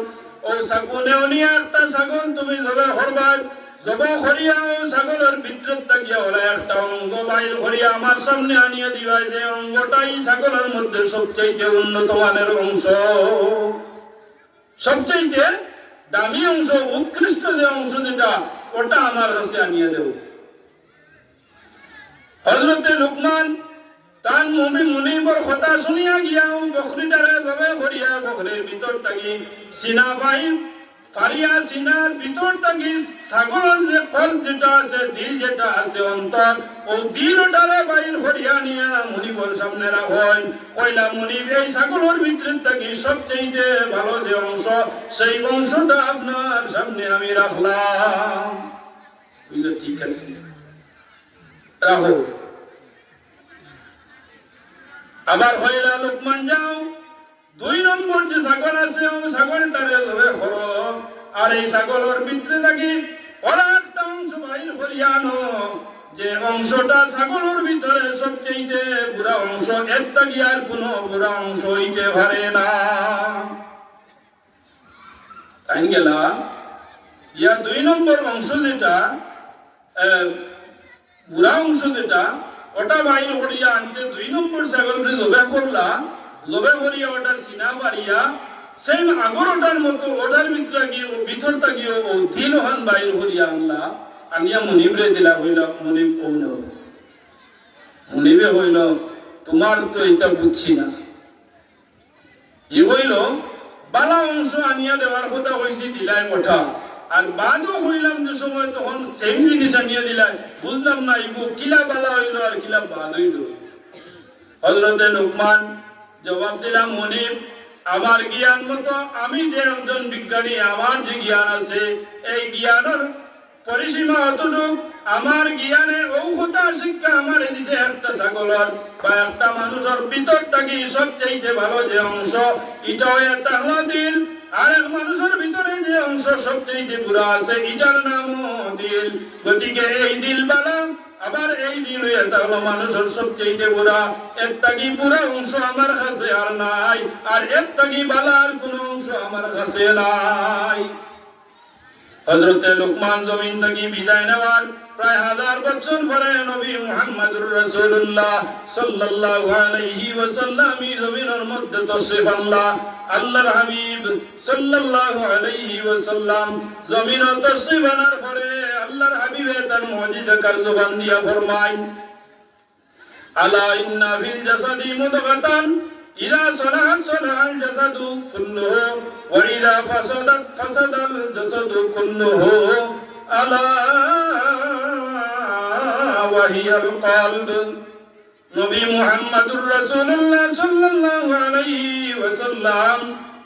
ও ছাগু নেও নিয়ে একটা ছাগল তুমি জবা করবা, জবা করিয়া ও ছাগলের ভিতরত থাকিয়া হলে একটা অঙ্গ বাইর করিয়া আমার সামনে আনিয়ে দিবা, যে অঙ্গটাই ছাগলের মধ্যে সবচেয়ে উন্নত মানের অংশ, সবচেয়ে দামি অংশ, উৎকৃষ্ট যে অংশ যেটা, ওটা আমার কাছে আনিয়ে দেব। হযরতে লুকমান তার মুনিবর কথা শুনিয়া গিয়া বকরিটারে জবে করিয়া বকরির ভিতর থাকি সিনা পাই ফারিয়া সিনার ভিতর থাকি ছাগলের যে কল যেটা আছে, দিল যেটা আছে অন্তর, ও দিলটারে বাইর হরিয়া নিয়া মুনিবর সামনে রাখেন। কইলা মুনিব, এই ছাগলের ভিতর থাকি সবচেয়ে ভালো যে অংশ, সেই অংশটা আপনার সামনে আমি রাখলাম। ঠিক আছে, রাখো। আবার হইলা লোকমান যাও, 2 নম্বর যে ছাগল আছে ও ছাগলটারে জবে করো, আর এই ছাগলের ভিতরে থাকি ওরা একটা অংশ বাইর করিয়া আনো, যে অংশটা ছাগলের ভিতরে সবচেয়ে বুড়া অংশ, এর থাকি আর কোনো বুড়া অংশ হইতে পারে না। তাই গেলা ইয়া 2 নম্বর অংশ যেটা বুড়া অংশ যেটা, ওটা বাইর করিয়া আনতে 2 নম্বর ছাগলকে জবে করলা, জবে করিয়া ওটার সিনা বাড়িয়া সেম আগর ওটার মতো ওটার ভিতর থাকিও ও দিল হান বাইর করিয়া আনলা, আনিয়া মুনিবরে দিলা। হইল মুনিব কৌন, মুনিবে হইল তোমার তো এটা বুঝছি না। ই হইল বালা অংশ আনিয়া দেওয়ার কথা হয়েছি, দিলাই ওঠা, আর বাদও হইলাম যে সময় তখন সেম জিনিস আনিয়া দিলাই, বুঝলাম না ইগো কিলা বালা হইল আর কিলা বাদ হইল। হযরতে লোকমান জবাব দিলাম, মুনিব আমার জ্ঞান মতো আমি যে একজন বিজ্ঞানী, আমার যে জ্ঞান আছে এই জ্ঞানের পরিসীমা অতটুক। আমার জ্ঞানে ঔষধা শিক্ষা আমার দিছে একটা ছাগলের বা একটা মানুষের ভিতর থাকি সবচেয়ে ভালো যে অংশ, এটাও একটা হলো দিল। আর এক মানুষের ভিতরে যে অংশ সবচেয়ে বুড়া আছে, এটার নামও দিল। গতিকে এই দিল বালা, আবার এই দিল এটা হলো মানুষের সবচেয়ে বুড়া। এর থাকি বুড়া অংশ আমার কাছে আর নাই, আর এর থাকি বালার কোন অংশ আমার কাছে নাই। হযরতে লোকমান জমিন থেকে বিদায় নেওয়ার প্রায় 1000 বছর পরে নবী মুহাম্মদুর রাসূলুল্লাহ সাল্লাল্লাহু আলাইহি ওয়াসাল্লাম এই জমিনের মধ্যে তশরিফ আনলা। আল্লাহর হাবিব সাল্লাল্লাহু আলাইহি ওয়াসাল্লাম জমিনে তশরিফ আনার পরে আল্লাহর হাবিবে তার মুজিজা কার্যবান দিয়া ফরমায়, আলা ইন্না ফিল জাসাদি মুদগাতান ইযা সালাহাত সালাহাল জাসাদু কুল্লুহু ওয়া ইযা ফাসাদাত ফাসাদাল জাসাদু কুল্লুহু আলা ওয়া হিয়াল কলব। নবী মুহাম্মদুর রাসূলুল্লাহ সাল্লাল্লাহু আলাইহি ওয়াসাল্লাম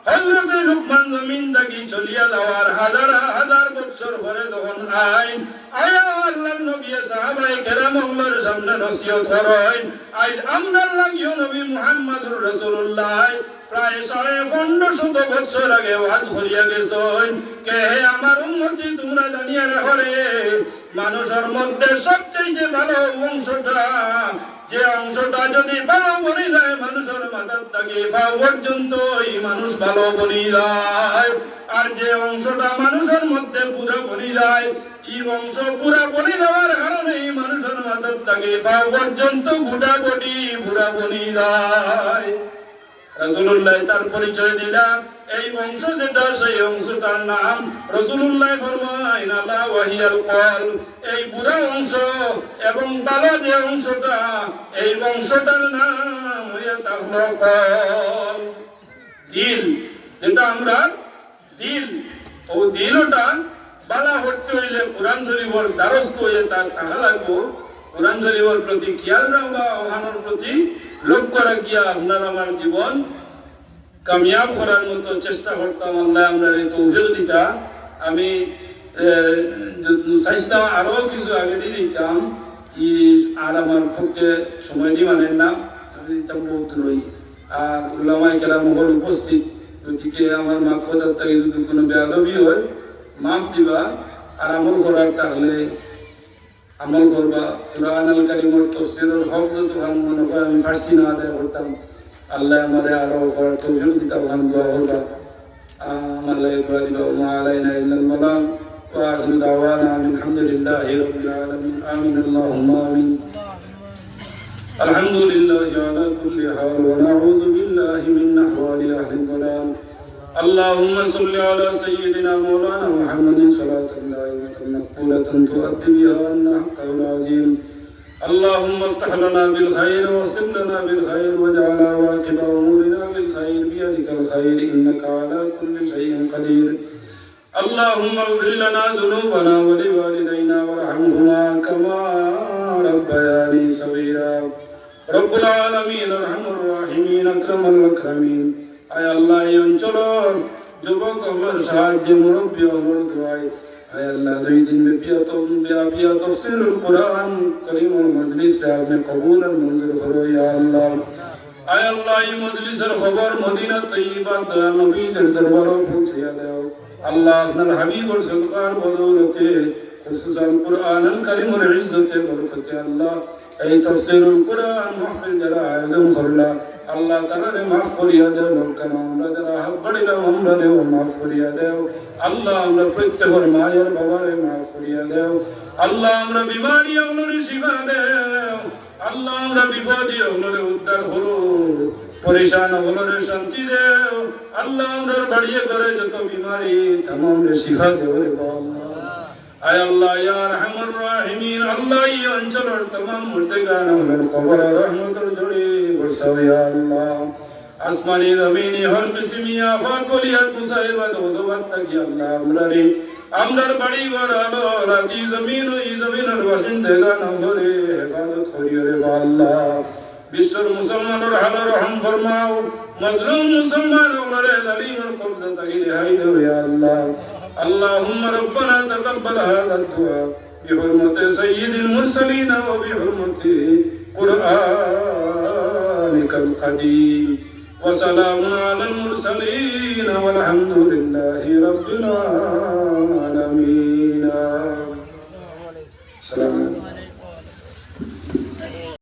হযরতে লোকমান জমিন থেকে চলিয়া যাওয়ার 1000 বছর পরে যখন আয়া আল্লাহর নবী সাহাবায়ে কেরাম আল্লাহর সামনে নসিহত করেন, আজ আমরার লাগিও নবী মুহাম্মদুর রাসূলুল্লাহ প্রায় 1500 বছর আগে ওয়াজ করিয়া গেছেন, কে হে আমার উম্মতি তোমরা জানিয়া রাখো রে, মানুষের মধ্যে সবচেয়ে ভালো অংশটা, যে অংশটা যদি ভালো বনি যায় মানুষের মাথার থেকে পা পর্যন্ত এই মানুষ ভালো বনি যায়, আর যে অংশটা মানুষের মধ্যে পুরো বনি যায় এই অংশ পুরা বনি যাওয়ার কারণে এই মানুষের মাথার থেকে পা পর্যন্ত বুড়া বনি যায়। রাসূলুল্লাহ তার পরিচয় দিলা, এই অংশ যেটা সেই অংশটার নাম রাসূলুল্লাহ ফরমায় আলা ওয়াহিয়াল কল, এই বুড়া অংশ এবং ভালো যে অংশটা এই অংশটার নাম হইয়া তাহলো কল। দিল যেটা আমরা দিল, ও দিলটা বালা হতে হইলে কোরআন শরীফের দ্বারস্থ হয়ে তার তাহা লাগবো। কোরআন শরীফের প্রতি খেয়াল রাখবা, ওখানোর প্রতি লক্ষ্য রাখিয়া আপনার আমার জীবন কামিয়াব করার মতো চেষ্টা করতাম। আল্লাহ আমরা তৌফিক দিতা। আমি চাইতাম আরো কিছু আগে দিয়ে দিতাম, আর আমার পক্ষে সময় দিয়ে মানেন না, আমি দিতাম বহুত রই। আর উলামায়ে কেরাম হল উপস্থিত, গতিকে আমার মাফ করার থেকে যদি কোনো বেয়াদবি হয় মাফ দিবা, আর আমল করার তাহলে আমল করবা। কুরআন আল কারীমের তাফসীরের হক যত ভালো মনে হয় আমি ফারসি না আদায় করতাম, আল্লাহ আমারে আরো করার তৌফিক দিতা, ওখানে দোয়া করবা। আমার লাগে দোয়া দিবা। ওয়া আলাইনা ইল্লাল বালাগ ওয়া আখিরু দাওয়ানা আলহামদুলিল্লাহি রাব্বিল আলামিন। আমিন আল্লাহুম্মা আমিন। আলহামদুলিল্লাহি আলা কুল্লি হাল ওয়া নাউযু বিল্লাহি মিন আহওয়ালি আহলি দালাল। اللهم صل على سيدنا مولانا محمد صلاة دائمة مقبولة تؤدي بها عنا حقه العظيم. اللهم افتح لنا بالخير واختم لنا بالخير واجعل عواقب امورنا بالخير بيدك الخير انك على كل شيء قدير. اللهم اغفر لنا ذنوبنا ولوالدينا وارحمهما كما ربياني صغيرا رب العالمين ارحم الراحمين اكرم الاكرمين আয় আল্লাহ এই অঞ্চলের যুবক হলোর সাহায্য মুরব্বী হলোর দোয়ায় আয় আল্লাহ দুই দিন ব্যাপী তাফসীরুল কুরআন কারীমুল মজলিস আপনি কবুল আর মঞ্জুর করো ইয়া আল্লাহ আয় আল্লাহ এই মজলিসের খবর মদিনা তৈয়বা দয়া নবীদের দরবারে পৌঁছিয়া দাও আল্লাহ আপনার হাবিবর সদকার বদৌলতে খুসুসান কুরআনুল কারীমের ইজ্জতে বরকতে আল্লাহ এই তাফসীরুল কুরআন মাহফিল যারা আয়োজন করলা আল্লাহ তাআলারে মাফ করিয়া দাও লোককে আমরা যারা হাত বাড়িলাম আমরারে মাফ করিয়া দাও আল্লাহ আমরা প্রত্যেকের মায়ের বাবারে মাফ করিয়া দাও আল্লাহ আমরা বিমারি আমরারে শিফা দাও আল্লাহ আমরা বিপদী আমরারে উদ্ধার করো পরেশান আমরারে শান্তি দাও আল্লাহ আমরা বাড়িয়ে করে যত বিমারি तमाम রে শিফা দাও রে আল্লাহ আয় আল্লাহ ইয়া আরহামুর রাহিমিন আল্লাহ এই অঞ্চলের तमाम মুর্দেগান আমরার কবরে রহমতের ঝড়ি বর্ষাও ইয়া আল্লাহ আসমানি জমিনি হর কিসমি আফাত বলিয়াত মুসাইবাত ওদবাত তাকি আল্লাহ আমরার বাড়ি ঘর আলো রাজি জমিন ওই জমিনের বাসিন্দাগান আমরে হেফাজত করিও রে আল্লাহ বিশ্বর মুসলমানের হাল রহম ফরমাও মজলুম মুসলমান আমরে জালিমের কবজা থেকে রেহাই দাও ইয়া আল্লাহ اللهم ربنا تقبل هذا الدعاء بحرمة سيد المرسلين وبحرمة قرآنك القديم وسلام على المرسلين والحمد لله رب العالمين